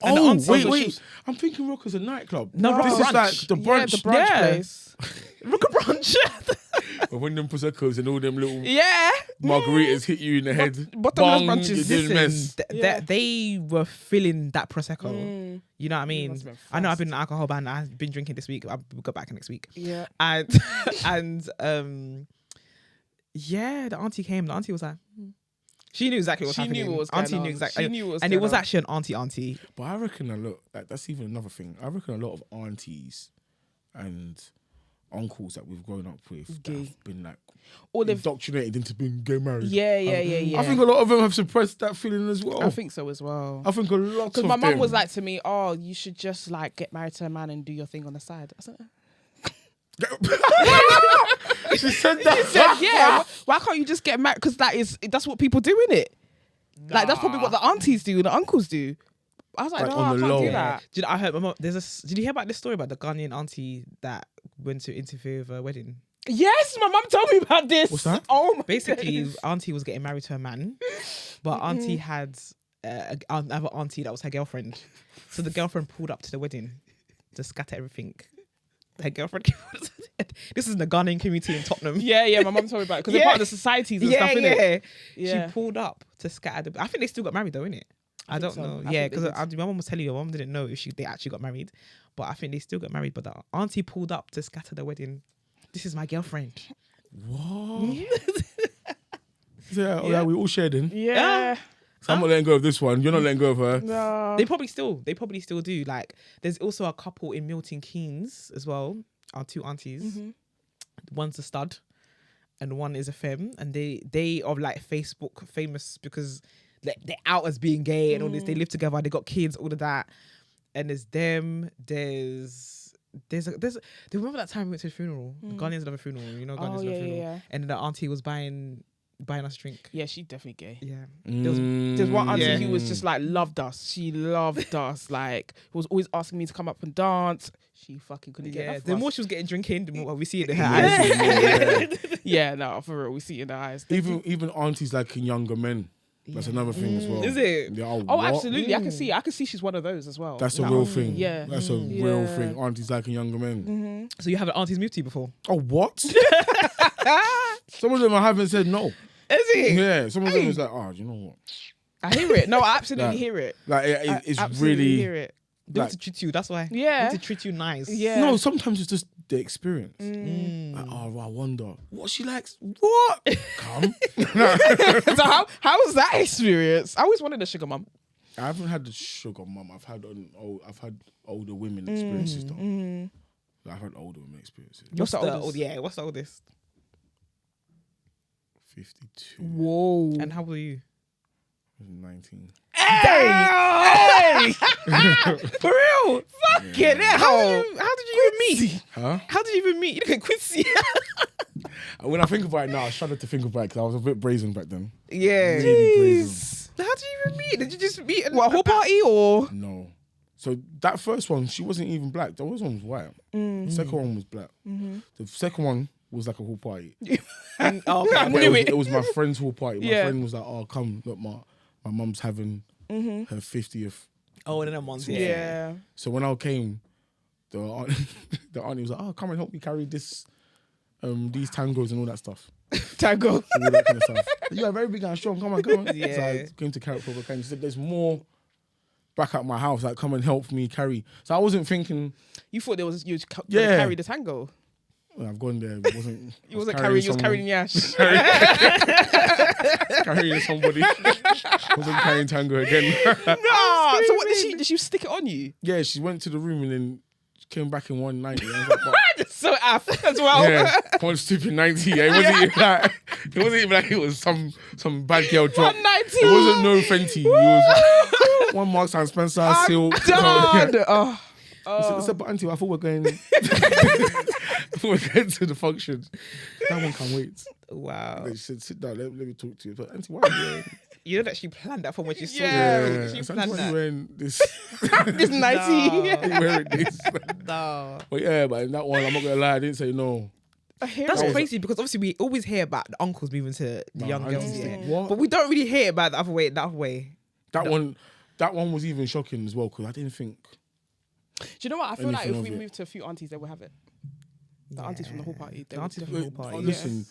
And the Oh, auntie- wait. I'm thinking Rockers a nightclub. No, this Rocker is brunch. like the brunch. Yeah, the brunch Yeah. place. Rocker brunch. When them Prosecco's and all them little Yeah. margaritas hit you in the head. bottomless Bong, brunches. you didn't mess. Yeah. They were filling that prosecco. You know what I mean? must have been I know I've fast. been in an alcohol ban. I've been drinking this week. I'll go back next week. Yeah. And yeah, the auntie came. The auntie was like, she knew exactly what was She happening. knew what was going Auntie on. knew exactly. She knew what was and it going was on. actually an auntie. But I reckon that's even another thing. I reckon a lot of aunties and uncles that we've grown up with that Gay. have been like Or they've. indoctrinated into being gay married. Yeah. I think a lot of them have suppressed that feeling as well. I think so as well. I think a lot of Because my mum them- was like to me, "Oh, you should just like get married to a man and do your thing on the side." I said, she said that. She said, "Yeah, why can't you just get married? Because that's what people do, innit? Like that's probably what the aunties do and the uncles do." I was like, Like, "No, on I the can't low. do that." Did I heard my mom? Did you hear about this story about the Ghanaian auntie that went to interfere with a wedding? Yes, my mum told me about this. What's that? Oh my Basically, days. auntie was getting married to a man, but auntie had another auntie that was her girlfriend. So the girlfriend pulled up to the wedding to scatter everything. Her girlfriend came up to the- This is in the Ghanaian community in Tottenham. Yeah, my mum told me about it because they're part of the societies and stuff, innit? Yeah. She pulled up to scatter the... I think they still got married though, innit? I don't so. know. I Yeah, think they because did. my mum was telling you, my mum didn't know if they actually got married, but I think they still got married. But the auntie pulled up to scatter the wedding. This is my girlfriend. What? Yeah, we all shared in. Yeah. So I'm not letting go of this one. You're not letting go of her. No. They probably still do. Like, there's also a couple in Milton Keynes as well. Our two aunties. One's a stud, and one is a femme, and they are like Facebook famous because they're out as being gay and all this. They live together. They got kids. All of that. And there's them. There's. Do you remember that time we went to a funeral? Ghanaians love a funeral. You know, Ghanaians love a funeral. Yeah. And the auntie was buying us drink. Yeah, she's definitely gay. Yeah. There's one auntie Yeah. who was just like loved us. She loved us. Like was always asking me to come up and dance. She fucking couldn't get enough The of more us. she was getting drinking, the more we see it in her eyes. Yeah, no, for real, we see it in the eyes. Even aunties liking younger men. That's another thing as well. Is it? Yeah, Oh, what? absolutely. I can see she's one of those as well. That's a Like, real thing. Yeah. That's a real thing. Aunties liking younger men. So you haven't aunties moved to you before? Oh, what? Some of them I haven't said no. Is it? Yeah, some of them is like, oh, you know what? I hear it. No, I absolutely Like- hear it. Like I it's absolutely really hear it. They want like to treat you, that's why. Yeah. They want to treat you nice. Yeah. no. Sometimes it's just the experience. Like, oh, I wonder what she likes. What? Come. So how was that experience? I always wanted a sugar mum. I haven't had the sugar mum. I've had older women experiences though. Like, I've had older women experiences. What's the oldest? what's the oldest? 52. Whoa. And how old are you? 19. Hey! For real? Fucking hell. How did you even meet? Huh? How did you even meet? You look at Quincy. When I think about it now, I shudder to think about it because I was a bit brazen back then. Yeah. Really brazen. How did you even meet? Did you just meet? What, a whole party or? No. So that first one, she wasn't even black. The first one was white. The second one was black. The second one was like a whole party. And, oh, okay. But it was my friend's whole party. My Yeah. friend was like, oh, come, look, my mum's having her 50th. Oh, and then one's Yeah. So when I came, the auntie was like, oh, come and help me carry this, these tangos and all that stuff. Tango. All that kind of stuff. You are very big and strong. Come on, come on. Yeah. So I came to carry it proper. She said, there's more back at my house. Like, come and help me carry. So I wasn't thinking, You thought you'd Yeah. carry the tango. well, I've gone there. It wasn't. You wasn't carrying. You was carrying Yash. carrying somebody. Wasn't carrying tango again. No. So what did she stick it on you? Yeah, she went to the room and then came back in 190. I was like, but, So af as well. yeah, one stupid 90. Yeah, it wasn't even like it was some bad girl drop. 190. It wasn't no Fenty. It was one Marks and Spencer silk. Done. Yeah. Oh. I said, but auntie, I thought we're going. We're going to the function. That one can't wait. Wow. She said, sit down. Let me talk to you. But auntie, why are you wearing? You know that she planned that from when she saw Yeah. you. Yeah. She I said, planned why are you that. wearing this? This 90. Why are you wearing this? No. But yeah, but in that one, I'm not gonna lie, I didn't say no. I hear That's it. crazy because obviously we always hear about the uncles moving to the No, young I girls, just yeah. think, what? But we don't really hear about the other way. That one was even shocking as well because I didn't think. Do you know what? I feel like Anything if of we it. moved to a few aunties, they will have it. The aunties from the whole party. They The would aunties from definitely- the whole party. Listen,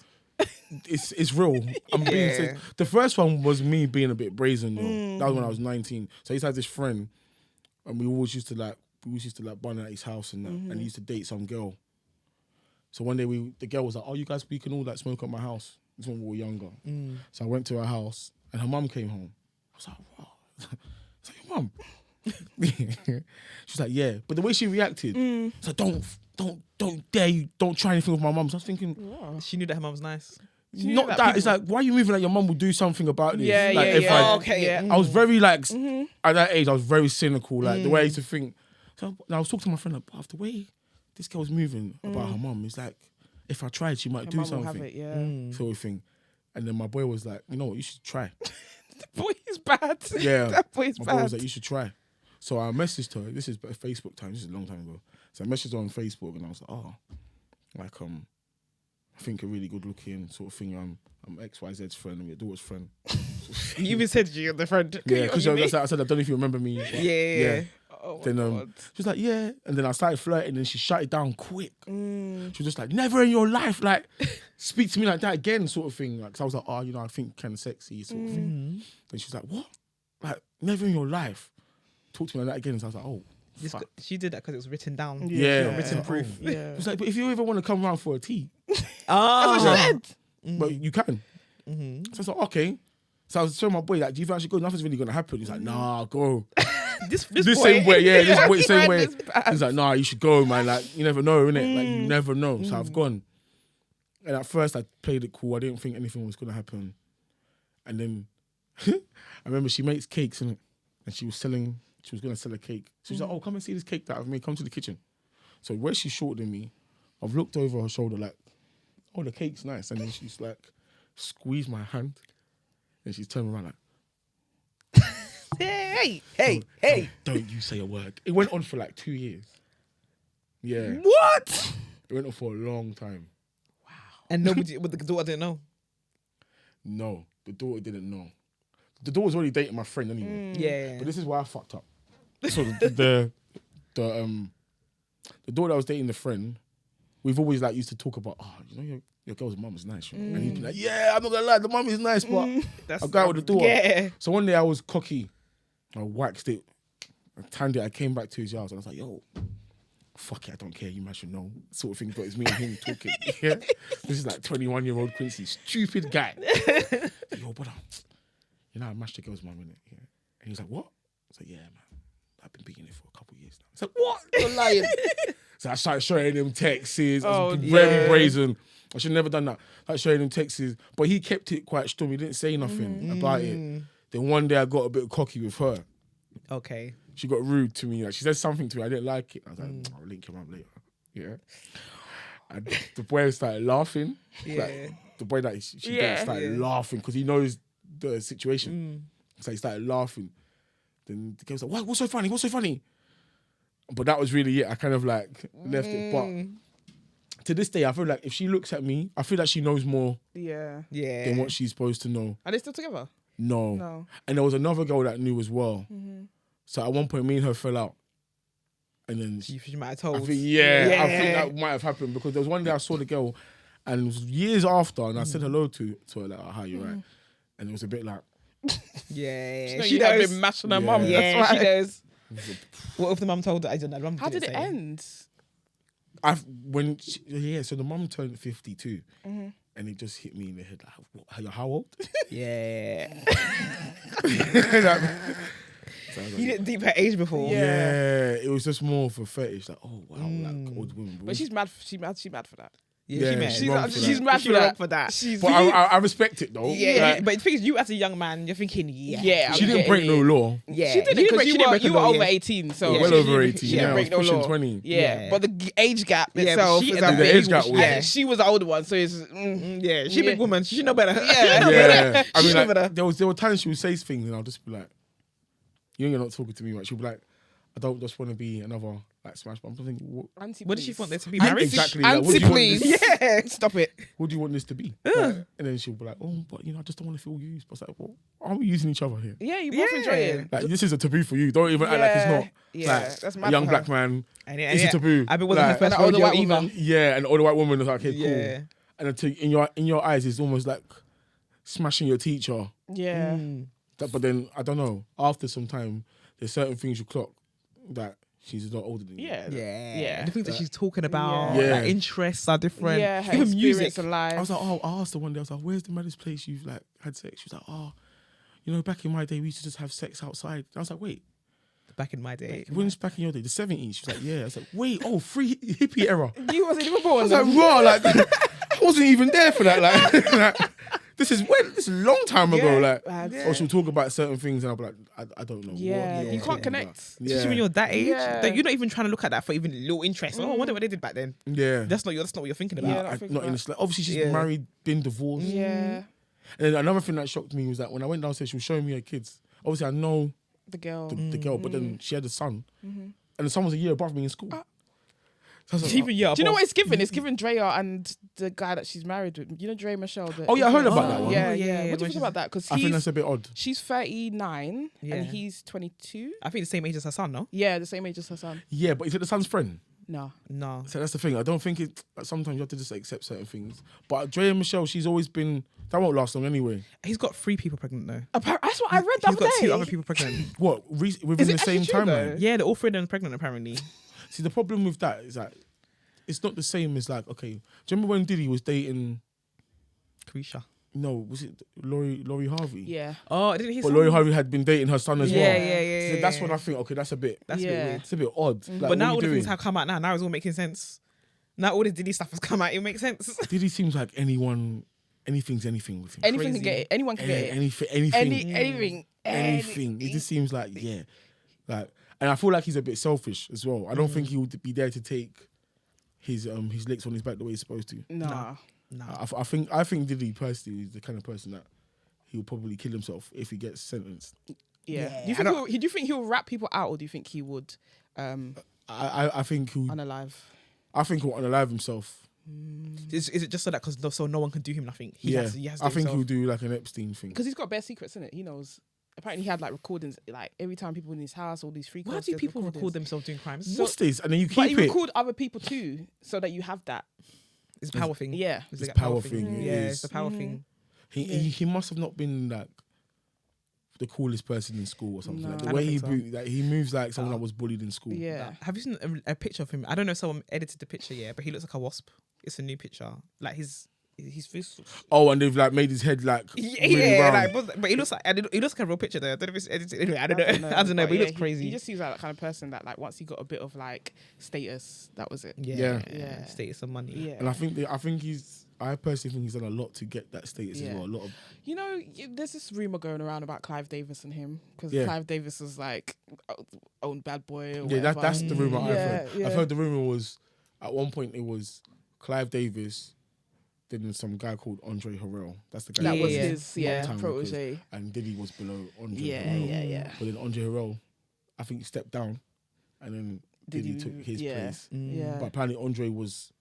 it's real. I'm being Yeah. serious. The first one was me being a bit brazen though. That was when I was 19. So he had this friend, and we always used to bun at his house and that, and he used to date some girl. So one day the girl was like, "Oh, you guys, we can all like smoke at my house." This when we were younger. So I went to her house, and her mum came home. I was like, "Wow." I was like, "Your mum?" She's like, "Yeah," but the way she reacted, it's like, "Don't dare you! Don't try anything with my mum." So I was thinking, She knew that her mum was nice. not that that. It's like, why are you moving like your mum will do something about this? Yeah, like, yeah, if yeah. I, okay. Yeah. I was very like, at that age, I was very cynical. Like the way I used to think. So I was talking to my friend like, the way this girl was moving about her mum, it's like, if I tried, she might Her do mum will have something. it, yeah. Sort of thing. And then my boy was like, you know what, you should try. The boy is bad. Yeah. That boy is My boy was bad. like, you should try. So I messaged her. This is Facebook time. This is a long time ago. So I messaged her on Facebook and I was like, oh, like, I think a really good looking sort of thing. I'm XYZ's friend. I'm your daughter's friend. You even said you're the friend. Yeah, because I said, I don't know if you remember me. Yeah. Oh my Then God. she was like, yeah. And then I started flirting and she shut it down quick. She was just like, never in your life, like, speak to me like that again, sort of thing. Like, 'cause I was like, oh, I think kind of sexy, sort of thing. Then she was like, what? Like, never in your life. Talk to me like that again. So I was like, oh, fuck. She did that because it was written down. Yeah. Written proof. Yeah. It was like, but if you ever want to come around for a tea, but you can. So I was like, okay. So I was showing my boy, like, do you think I should go? Nothing's really going to happen. He's like, nah, go. This Same way, this boy, same way. This bad. He's like, nah, you should go, man. Like, you never know, innit? Like, you never know. So I've gone. And at first, I played it cool. I didn't think anything was going to happen. And then I remember she makes cakes, innit? And she was going to sell a cake. So she's like, oh, come and see this cake that I've made. Come to the kitchen. So where she's shorter than me, I've looked over her shoulder like, oh, the cake's nice. And then she's like, squeezed my hand. And she's turned around like, Hey. don't you say a word. It went on for like 2 years. Yeah. What? It went on for a long time. And nobody, but the daughter didn't know. No, the daughter didn't know. The daughter was already dating my friend anyway. Yeah. But this is why I fucked up. So the daughter that was dating the friend, we've always like used to talk about, oh, you know, your girl's mum is nice. You know? And he'd be like, yeah, I'm not gonna lie, the mum is nice, but I'll go out with the daughter. Yeah. So one day I was cocky. I waxed it, I tanned it. I came back to his house and I was like, yo, fuck it, I don't care. You man should know, sort of thing. But it's me and him talking. Yeah, this is like 21-year-old Quincy, stupid guy. Like, yo, brother, you know I mashed the girl's mum, innit? Yeah. And he was like, what? I was like, yeah, man, I've been beating it for a couple of years now. He's like, what? You're lying. So I started showing him texts. I was very brazen. I should have never done that. I started showing him texts, but he kept it quite stormy. He didn't say nothing about it. Then one day I got a bit cocky with her. Okay. She got rude to me. Like, she said something to me. I didn't like it. I was like, I'll link him up later. Yeah. And the boy started laughing. Yeah. Like, the boy that she dated started laughing because he knows the situation. So he started laughing. Then the girl was like, what's so funny? What's so funny? But that was really it. I kind of like left it. But to this day, I feel like if she looks at me, I feel like she knows more than what she's supposed to know. Are they still together? No. And there was another girl that knew as well. So at one point, me and her fell out. And then She might have told. I think that might have happened because there was one day I saw the girl and it was years after and I said hello to her, like, oh, hi, you right? And it was a bit like... Yeah. She knows. Been mashing her mum. Yeah, That's she right. knows. What if the mum told her? I don't know. How did it end? So the mum turned 52 and it just hit me in the head like, how old? Yeah. So I was You like, didn't deep her age before. yeah, it was just more for fetish. Like, oh wow, like old women. But she's mad. She's mad for that. Yeah, Yeah, she wrong mad. for She's that. mad She for wrong that. for that. She's But I respect it though. Yeah, Like, but the thing is, you as a young man, you're thinking, Yeah, she didn't break no law. Yeah, She did it because you were over Yeah. 18, so Yeah, Well she over didn't- 18. she Yeah, didn't I was break no pushing law. 20. Yeah, but the age gap Yeah, but itself she- is the a big. age gap was- And she was the older one, so it's Yeah, she a big woman. She should know better. Yeah, I mean, She know better. like, there were times she would say things and I'll just be like, "You're not talking to me." Right? She'll be like, "I don't just want to be another like smash." But I'm thinking, What does she want there to be? Auntie, Marriage? exactly. Like, what do Auntie, you want please. this- Yeah. Stop it. What do you want this to be? Like, and then she'll be like, "Oh, but I just don't want to feel used." But it's like, well, aren't we using each other here? Yeah, you both enjoy it. Like, this is a taboo for you. Don't even act like it's not. Yeah, Like, that's a mad young for black her. man. And It's a taboo. I bet wasn't Like, her first an older rodeo white either. woman. Yeah, an older white woman is like, okay, cool. Yeah. And then in your eyes, it's almost like smashing your teacher. Yeah. But then I don't know. After some time, there's certain things you clock that she's a lot older than you. Yeah. Yeah. The things that she's talking about, Yeah. like, interests are different. Yeah, her Even music. experience in life. I was like, oh, I asked her one day. I was like, "Where's the maddest place you've like had sex?" She was like, "Oh, you know, back in my day, we used to just have sex outside." I was like, "Wait, Back in my day. when's back in your day? The 70s?" She was like, "Yeah." I was like, "Wait, oh, free hippie era." You wasn't even I born. was like, "Raw, like I wasn't even there for that." Like, this is a long time ago. Like, or she'll talk about certain things, and I'll be like, "I don't know." Yeah, what you you're can't talking connect. about." Especially when you're that age, Yeah. that you're not even trying to look at that for even little interest. Oh, I wonder what they did back then. Yeah. That's not what you're thinking about. Yeah, I- think not in about- the obviously she's Yeah. married, been divorced. Yeah. And then another thing that shocked me was that when I went downstairs, she was showing me her kids. Obviously, I know The girl. the girl, but then she had a son, and the son was a year above me in school. Even yeah. Do you know what it's given? It's given Drea and the guy that she's married with. You know Drea Michelle. Oh yeah, I heard about that one. Yeah. yeah. What do you think about that? Because I think that's a bit odd. She's 39 Yeah. and he's 22. I think the same age as her son, no? Yeah, the same age as her son. Yeah, but is it the son's friend? No. So that's the thing. I don't think it. Sometimes you have to just accept certain things. But Drea Michelle, she's always been. That won't last long anyway. He's got 3 people pregnant though. That's what I read the He's other got day. 2 other people pregnant. What? Within the same actually true, timeline? Yeah, they're all 3 of them pregnant apparently. See, the problem with that is that it's not the same as like, okay, do you remember when Diddy was dating? Carisha. No, was it Lori Harvey? Yeah. Oh, didn't he? But Lori Harvey had been dating her son as well. Yeah. So that's when I think, okay, that's a bit That's a bit weird. It's a bit odd. Mm-hmm. Like, But now all what the are you things doing? have come out now it's all making sense. Now all the Diddy stuff has come out, it makes sense. Diddy seems like anything's anything with him. Anything can get it. Anyone can get it. Anything. Anything. It just seems like, yeah. Like, and I feel like he's a bit selfish as well. I don't think he would be there to take his licks on his back the way he's supposed to. Nah. I think Diddy personally is the kind of person that he will probably kill himself if he gets sentenced. Yeah. Do you think he'll rat people out, or do you think he would I think he'll unalive? I think he'll unalive himself. Is it just so that because so no one can do him nothing? He has to I do think himself. he'll do like an Epstein thing. Because he's got bare secrets in it. He knows. Apparently, he had like recordings. Like every time people in his house, all these free. Why do people record themselves doing crimes? What's this? And then you But keep he it. record other people too, so that you have that. It's a power thing. Yeah. It's It's like a power thing. Yeah, It it's is. a power thing. He must have not been like the coolest person in school or something. No. Like, I the don't way think so. he moves like someone that was bullied in school. Yeah. Have you seen a picture of him? I don't know if someone edited the picture, but he looks like a wasp. It's a new picture. Like his face. Oh, and they've like made his head like really Yeah, round. but he looks like a real picture though. I don't know if it's edited. Anyway, I don't know. I don't know, but he looks crazy. He just seems like that kind of person that like once he got a bit of like status, that was it. Yeah. Status and money. Yeah. And I personally think he's done a lot to get that status as well. A lot of You know, there's this rumor going around about Clive Davis and him because Yeah. Clive Davis is like own Bad Boy. Or yeah, whatever. that's the rumor I've heard. Yeah. I've heard the rumor was at one point it was Clive Davis, then some guy called Andre Harrell. That's the guy That who was Yeah. his long-time protege. records, and Diddy was below Andre Yeah, Harrell. yeah. But then Andre Harrell, I think he stepped down, and then Diddy Diddy, took his yeah. place. Yeah. But apparently Andre was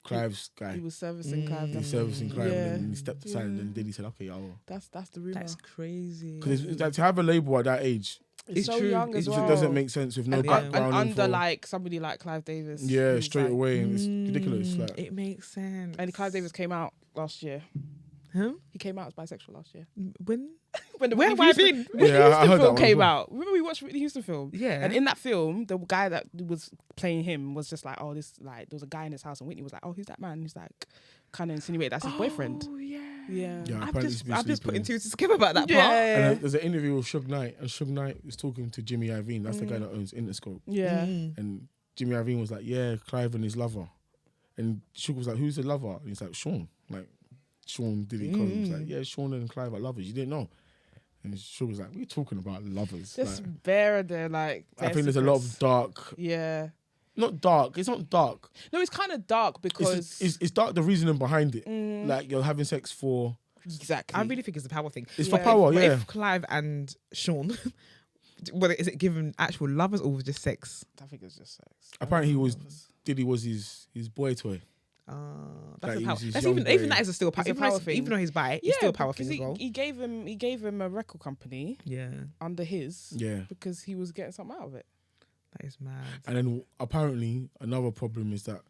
Clive's guy. He was servicing Clive. He was that's- servicing Clive, Yeah. and then he stepped aside, and then Diddy said, "Okay, I'll." That's the rumor. That's crazy. Because like, to have a label at that age, it's so true. young as it well. doesn't make sense with no and, background and under info. like somebody like Clive Davis. Yeah, who's straight like- away, and it's ridiculous. Like, It makes sense. And Clive Davis came out last year. Huh? He came out as bisexual last year. When? When the Where Whitney have I Houston- been? Whitney Yeah, I Houston heard that film one as came well. out. Remember we watched Whitney Houston film? Yeah. And in that film, the guy that was playing him was just like, oh, this like there was a guy in his house, and Whitney was like, oh, who's that man? He's like, kind of insinuated that's his boyfriend. Oh yeah. Yeah. yeah, I'm apparently just he's been putting sleeping. 2 together about that part. Yeah. And there's an interview with Suge Knight, and Suge Knight was talking to Jimmy Iovine. That's the guy that owns Interscope. Yeah. And Jimmy Iovine was like, "Yeah, Clive and his lover." And Suge was like, "Who's the lover?" And he's like, "Sean." Like, Sean Diddy Combs. He was like, "Yeah, Sean and Clive are lovers. You didn't know." And Suge was like, "What are you talking about lovers?" Just Like, bare there, like. I bare think there's a lot of secrets. dark. Yeah. Not dark. It's not dark. No, it's kind of dark because It's dark. The reasoning behind it, like you're having sex for. exactly. I really think it's a power thing. It's Yeah. for power. But Yeah. if Clive and Sean, whether is it given actual lovers or just sex? I think it's just sex. Apparently, Diddy was his boy toy. That's Like a he power. was his That's young even boy. that is a still power. It's a Even, power thing. even though he's bi, it's still a power thing because as well. he gave him a record company Yeah, under his Yeah. because he was getting something out of it. that is mad. And then apparently another problem is that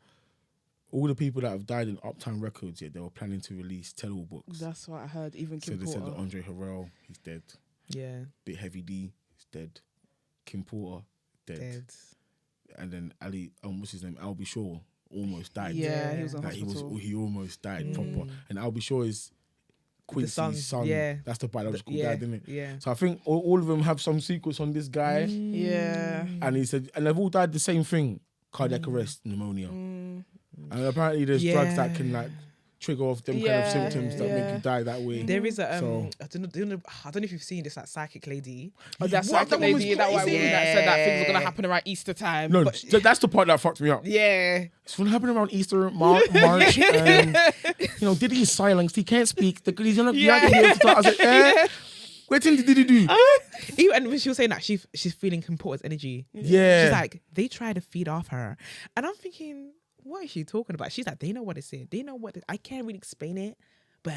all the people that have died in Uptown Records, they were planning to release tell-all books. That's what I heard. Even So Kim they said Porter. that Andre Harrell, he's dead. Yeah, Bit Heavy D, he's dead. Kim Porter, dead. dead. And then what's his name? Albie Shaw almost died. Yeah, he was in Like hospital. he almost died proper. And Albie Shaw is Quincy's son. yeah. That's the biological Yeah, dad, isn't it? yeah. So I think all of them have some secrets on this guy. Yeah. And he said, and they've all died the same thing: cardiac arrest, pneumonia. And apparently there's drugs that can like trigger off them kind of Yeah, symptoms that make you die that way. There is a So- I don't know if you've seen this, like psychic lady. Oh, that's What? like That the one was lady, that white crazy. woman that said that things were Yeah. gonna happen around Easter time. No, but that's the part that fucked me up. Yeah, It's gonna happen around Easter, March. Diddy is silenced. He can't speak. He's gonna be able to talk. I was like, what thing did Diddy do? and when she was saying that she's feeling important energy. Yeah. She's like, they try to feed off her. And I'm thinking, what is she talking about? She's like, they know what it's in. They know what I can't really explain it, but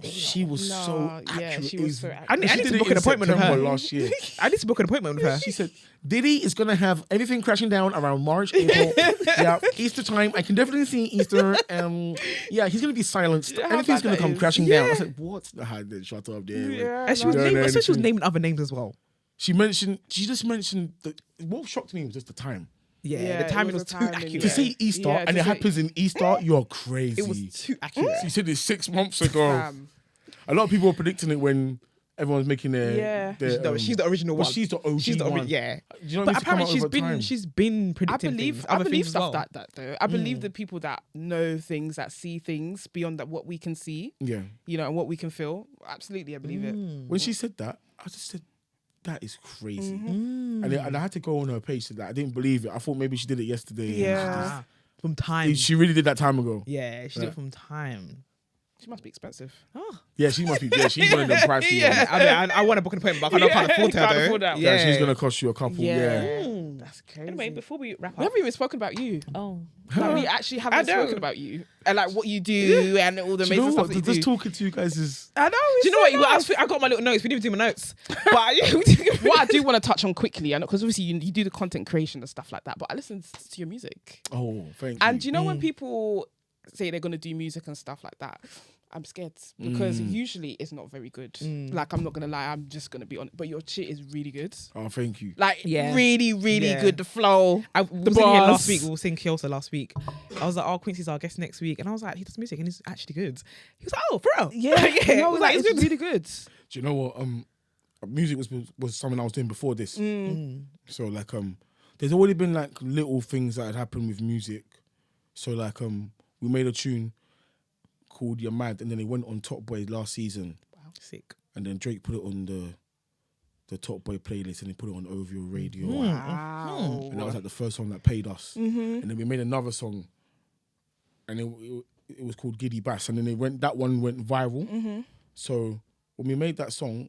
she was so accurate. She was so accurate. I need to book an appointment with her last year. I need to book an appointment with her. She said, Diddy is going to have everything crashing down around March, April. Easter time. I can definitely see Easter. He's going to be silenced. Everything's going to come crashing down. I said, what? Shut up there. Yeah, And she was naming other names as well. She just mentioned, what shocked me was just the time. Yeah, the timing was too accurate. To say Easter and it happens in Easter, you're crazy. It was too accurate. She said it 6 months ago. A lot of people were predicting it when everyone's making their she's the original one. She's the OG one. Yeah. You know, but apparently she's been predicting I believe things stuff like that though. I believe the people that know things, that see things beyond that what we can see. Yeah. You know, and what we can feel. Absolutely, I believe it. When she said that, I just said, that is crazy. And I had to go on her page so that I didn't believe it. I thought maybe she did it yesterday. Yeah. From time. She really did that time ago. Yeah, she did it from time. She must be expensive. Oh. Yeah, she must be. Yeah, she's one of them pricey ones. I mean, I want to book an appointment, but I can't afford her though. Yeah, she's going to cost you a couple. Yeah. That's crazy. Anyway, before we wrap we up. haven't even spoken about you. Oh. Like, we actually haven't spoken about you. And like what you do and all the Do you know amazing stuff what? that you Just do. talking to you guys is... I know. Do you know what? I got my little notes. We didn't even do my notes. But what I do want to touch on quickly, because obviously you do the content creation and stuff like that, but I listen to your music. Oh, thank you. And do you know when people say they're going to do music and stuff like that, I'm scared because usually it's not very good. Like, I'm not going to lie, I'm just going to be honest. But your shit is really good. Oh, thank you. Like, really, really good. The flow, we were here last week. We were seeing Kyoto last week. I was like, oh, Quincy's our guest next week. And I was like, he does music and he's actually good. He was like, oh, for real? Yeah. Yeah. No, like, it's really good. Do you know what? Music was something I was doing before this. So, like, there's already been, like, little things that had happened with music. So, like, we made a tune called You're Mad, and then it went on Top Boy last season. Wow, sick. And then Drake put it on the Top Boy playlist, and he put it on OVO radio. Wow. And that was like the first song that paid us. And then we made another song, and it was called Giddy Bass, and then that one went viral. So when we made that song,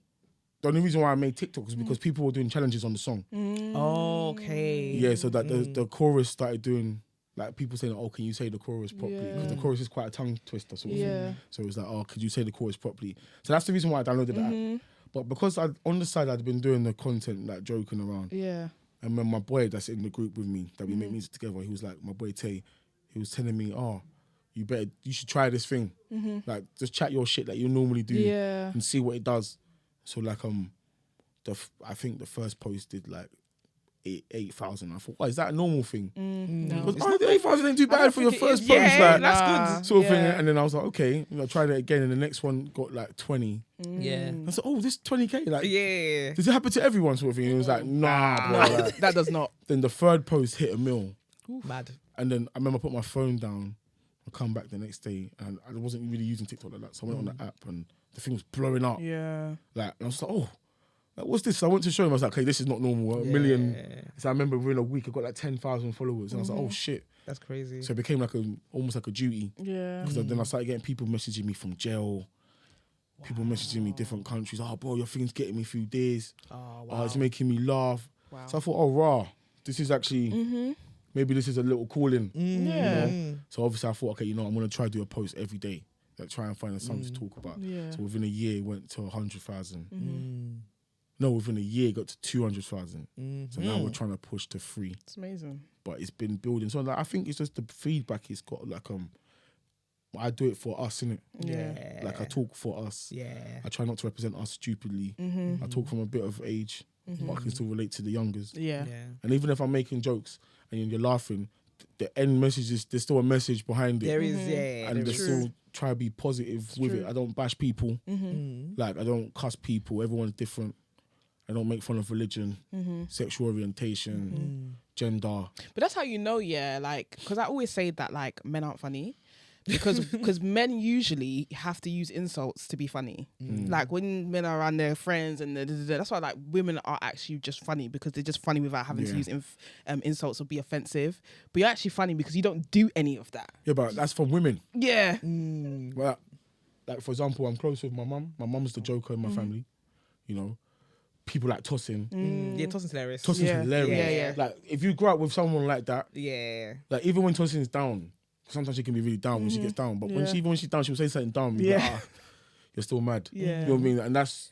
the only reason why I made TikTok was because people were doing challenges on the song. Okay. Yeah, so that the chorus started doing. Like, people saying, oh, can you say the chorus properly? Because the chorus is quite a tongue twister sort of thing. So it was like, oh, could you say the chorus properly? So that's the reason why I downloaded the app. But because on the side, I'd been doing the content, like, joking around. Yeah. And when my boy that's in the group with me, that we make music together, he was like, my boy Tay, he was telling me, oh, you should try this thing. Like, just chat your shit that you normally do and see what it does. So, like, I think the first post did, like, 8,000. I thought, what, is that a normal thing? No. Because 8,000 ain't too bad for your first post. Yeah, Like, that's good. Sort of thing. And then I was like, okay, I tried it again, and the next one got like 20. Yeah. I said, oh, this 20k. Like, Yeah. does it happen to everyone? Sort of thing. And it was like, nah, bro. Like, That does not. then the third post hit 1 million. Mad. And then I remember I put my phone down. I come back the next day, and I wasn't really using TikTok like that. So I went on the app, and the thing was blowing up. Yeah. Like, and I was like, oh. Like, what's this? So I went to show him. I was like, okay, this is not normal. 1 million. So I remember within a week, I got like 10,000 followers. And I was like, oh, shit. That's crazy. So it became like almost like a duty. Yeah. Because then I started getting people messaging me from jail. People messaging me different countries. Oh, bro, your thing's getting me through days. Oh, wow. Oh, it's making me laugh. Wow. So I thought, oh, rah. This is actually, maybe this is a little calling. Yeah. You know? So obviously I thought, okay, you know, I'm going to try to do a post every day. Like, try and find something to talk about. Yeah. So within a year, it went to 100,000. No, within a year, it got to 200,000. So now we're trying to push to 3. It's amazing. But it's been building. So like, I think it's just the feedback it's got. Like, I do it for us, innit? Yeah. Like, I talk for us. Yeah. I try not to represent us stupidly. I talk from a bit of age, but I can still relate to the youngers. Yeah. And even if I'm making jokes and you're laughing, the end message is there's still a message behind it. There is, yeah. And they still try to be positive with it. I don't bash people. Like, I don't cuss people. Everyone's different. I don't make fun of religion, sexual orientation, gender. But that's how you know, like, because I always say that, like, men aren't funny. Because men usually have to use insults to be funny. Like, when men are around their friends and that's why, like, women are actually just funny because they're just funny without having to use insults or be offensive. But you're actually funny because you don't do any of that. Yeah, but that's from women. Yeah. Well, like, for example, I'm close with my mum. My mum's the joker in my family, you know. people like Tosin. Yeah, Tosin's hilarious. Tosin's hilarious. Yeah. Like if you grow up with someone like that, Yeah. like even when Tosin's down, sometimes she can be really down when she gets down. But even when she's down, she'll say something dumb. You're like, you're still mad. Yeah. You know what I mean? And those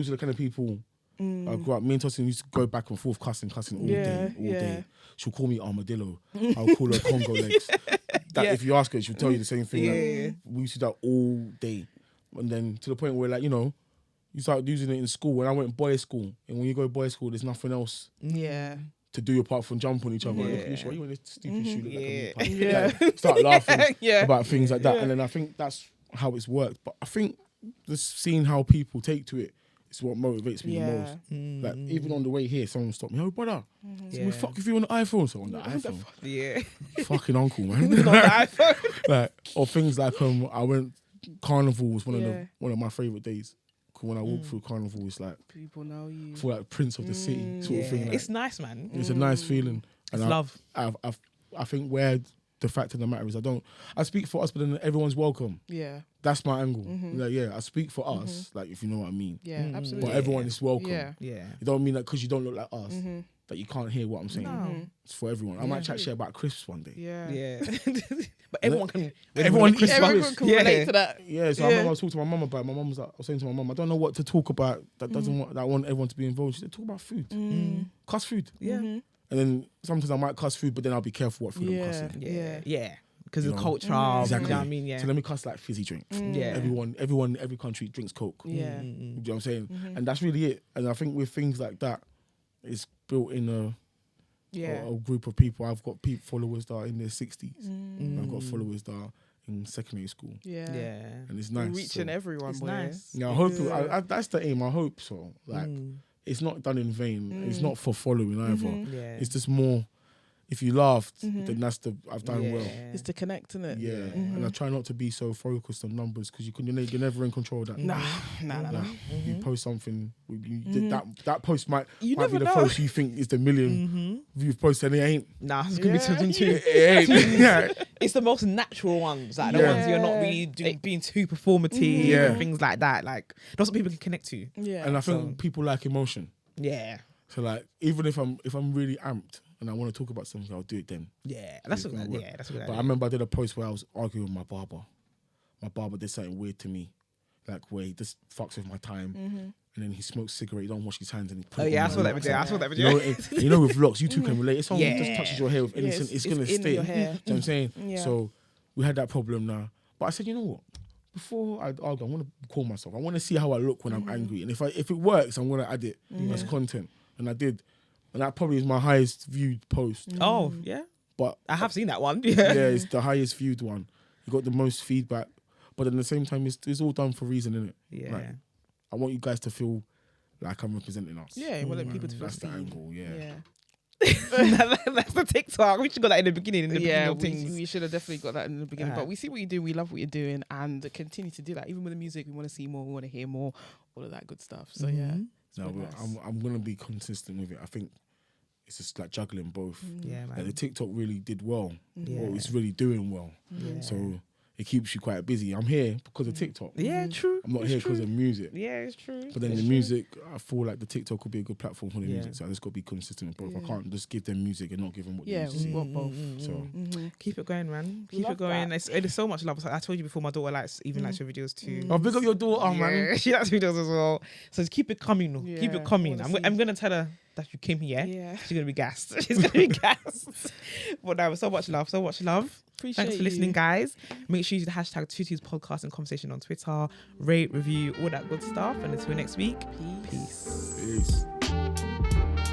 are the kind of people I grew up. Me and Tosin used to go back and forth cussing all day. She'll call me armadillo. I'll call her Congo legs. If you ask her, she'll tell you the same thing. Like, we used to do that all day. And then to the point where, like, you know, you start using it in school. When I went boys' school, and when you go to boys' school, there's nothing else to do apart from jump on each other. Look at you, why you wear this stupid shoe? Look like a meat pie. Like, start laughing about things like that. And then I think that's how it's worked. But I think just seeing how people take to it is what motivates me the most. Like, even on the way here, someone stopped me. Oh, brother, we fuck if you on the iPhone. So on the iPhone. Fucking uncle, man. On the iPhone. Like, or things like I went, Carnival was one of my favourite days. When I walk through Carnival, it's like people know you. I feel like Prince of the City sort of thing. Like, it's nice, man. It's a nice feeling. And It's love. I think where the fact of the matter is, I speak for us, but then everyone's welcome. Yeah. That's my angle. Like, I speak for us, like, if you know what I mean. Yeah, absolutely. But everyone is welcome. Yeah. It don't mean that because you don't look like us that you can't hear what I'm saying. No. It's for everyone. I might chat shit about crisps one day. Yeah. But everyone can. Everyone can relate to that. Yeah, so I remember I was talking to my mum about it. My mum was like, I was saying to my mum, I don't know what to talk about that I want everyone to be involved. She said, talk about food. Cuss food. Yeah. And then sometimes I might cuss food, but then I'll be careful what food I'm cussing. Yeah. Because You of know, culture. Exactly. You know what I mean? Yeah. So let me cuss like fizzy drink. Yeah. Everyone, every country drinks Coke. Yeah. Do you know what I'm saying? And that's really it. And I think with things like that, it's built in a group of people. I've got followers that are in their 60s. I've got followers that are in secondary school. Yeah. And it's nice. Reaching everyone, It's boy. nice. Yeah, I hope that's the aim. I hope so. Like, it's not done in vain. It's not for following either. Yeah. It's just more. If you laughed, then I've done well. It's to connect, isn't it? Yeah, and I try not to be so focused on numbers because you're never in control of that. Nah. You post something, that post might be never the know. post you think is the million views post, and it ain't. Nah, it's gonna be something too. It ain't. It's the most natural ones, like the ones you're not really being too performative and things like that. Like those are people can connect to. Yeah. And I think people like emotion. Yeah. So like, even if I'm really amped and I want to talk about something, I'll do it then. Yeah, that's a good idea. But I remember I did a post where I was arguing with my barber. My barber did something weird to me, like where he just fucks with my time, and then he smokes cigarette. He don't wash his hands, and he. I saw that video. You know, with locks, you two can relate. If someone just touches your hair with anything, it's gonna in stay. your You know hair. what I'm saying? Yeah. So we had that problem now. But I said, you know what? Before I argue, I want to call myself. I want to see how I look when I'm angry, and if it works, I'm gonna add it as content, and I did. And that probably is my highest viewed post. Oh, yeah. But I have seen that one. yeah, it's the highest viewed one. You got the most feedback. But at the same time, it's all done for a reason, isn't it? Yeah. Like, I want you guys to feel like I'm representing us. Yeah, you want people to feel That's the seen. angle, yeah. That's the TikTok. We should got that in the beginning. We should have definitely got that in the beginning. But we see what you're doing. We love what you're doing, and continue to do that. Even with the music, we want to see more. We want to hear more. All of that good stuff. So No, I'm gonna be consistent with it. I think it's just like juggling both. Yeah, man. Like the TikTok really did well. Yeah. Or it's really doing well. Yeah. So it keeps you quite busy. I'm here because of TikTok. Yeah, true. I'm not here because of music. Yeah, it's true. But then the music, I feel like the TikTok could be a good platform for the music. So I just got to be consistent with both. Yeah. I can't just give them music and not give them what they yeah, need to see. we want both. So Keep it going, man. Keep Love it going. that. It is so much love. I told you before, my daughter likes your videos too. oh, big up your daughter, man. She likes videos as well. So just keep it coming. No. Keep Yeah, it coming. I I'm wanna see. gonna tell her that you came here. Yeah. She's gonna be gassed. She's gonna be gassed. But no, so much love. So much love. Appreciate Thanks for listening, guys. Make sure you use the hashtag Tutu's podcast and conversation on Twitter. Rate, review, all that good stuff. And until next week, peace. Peace.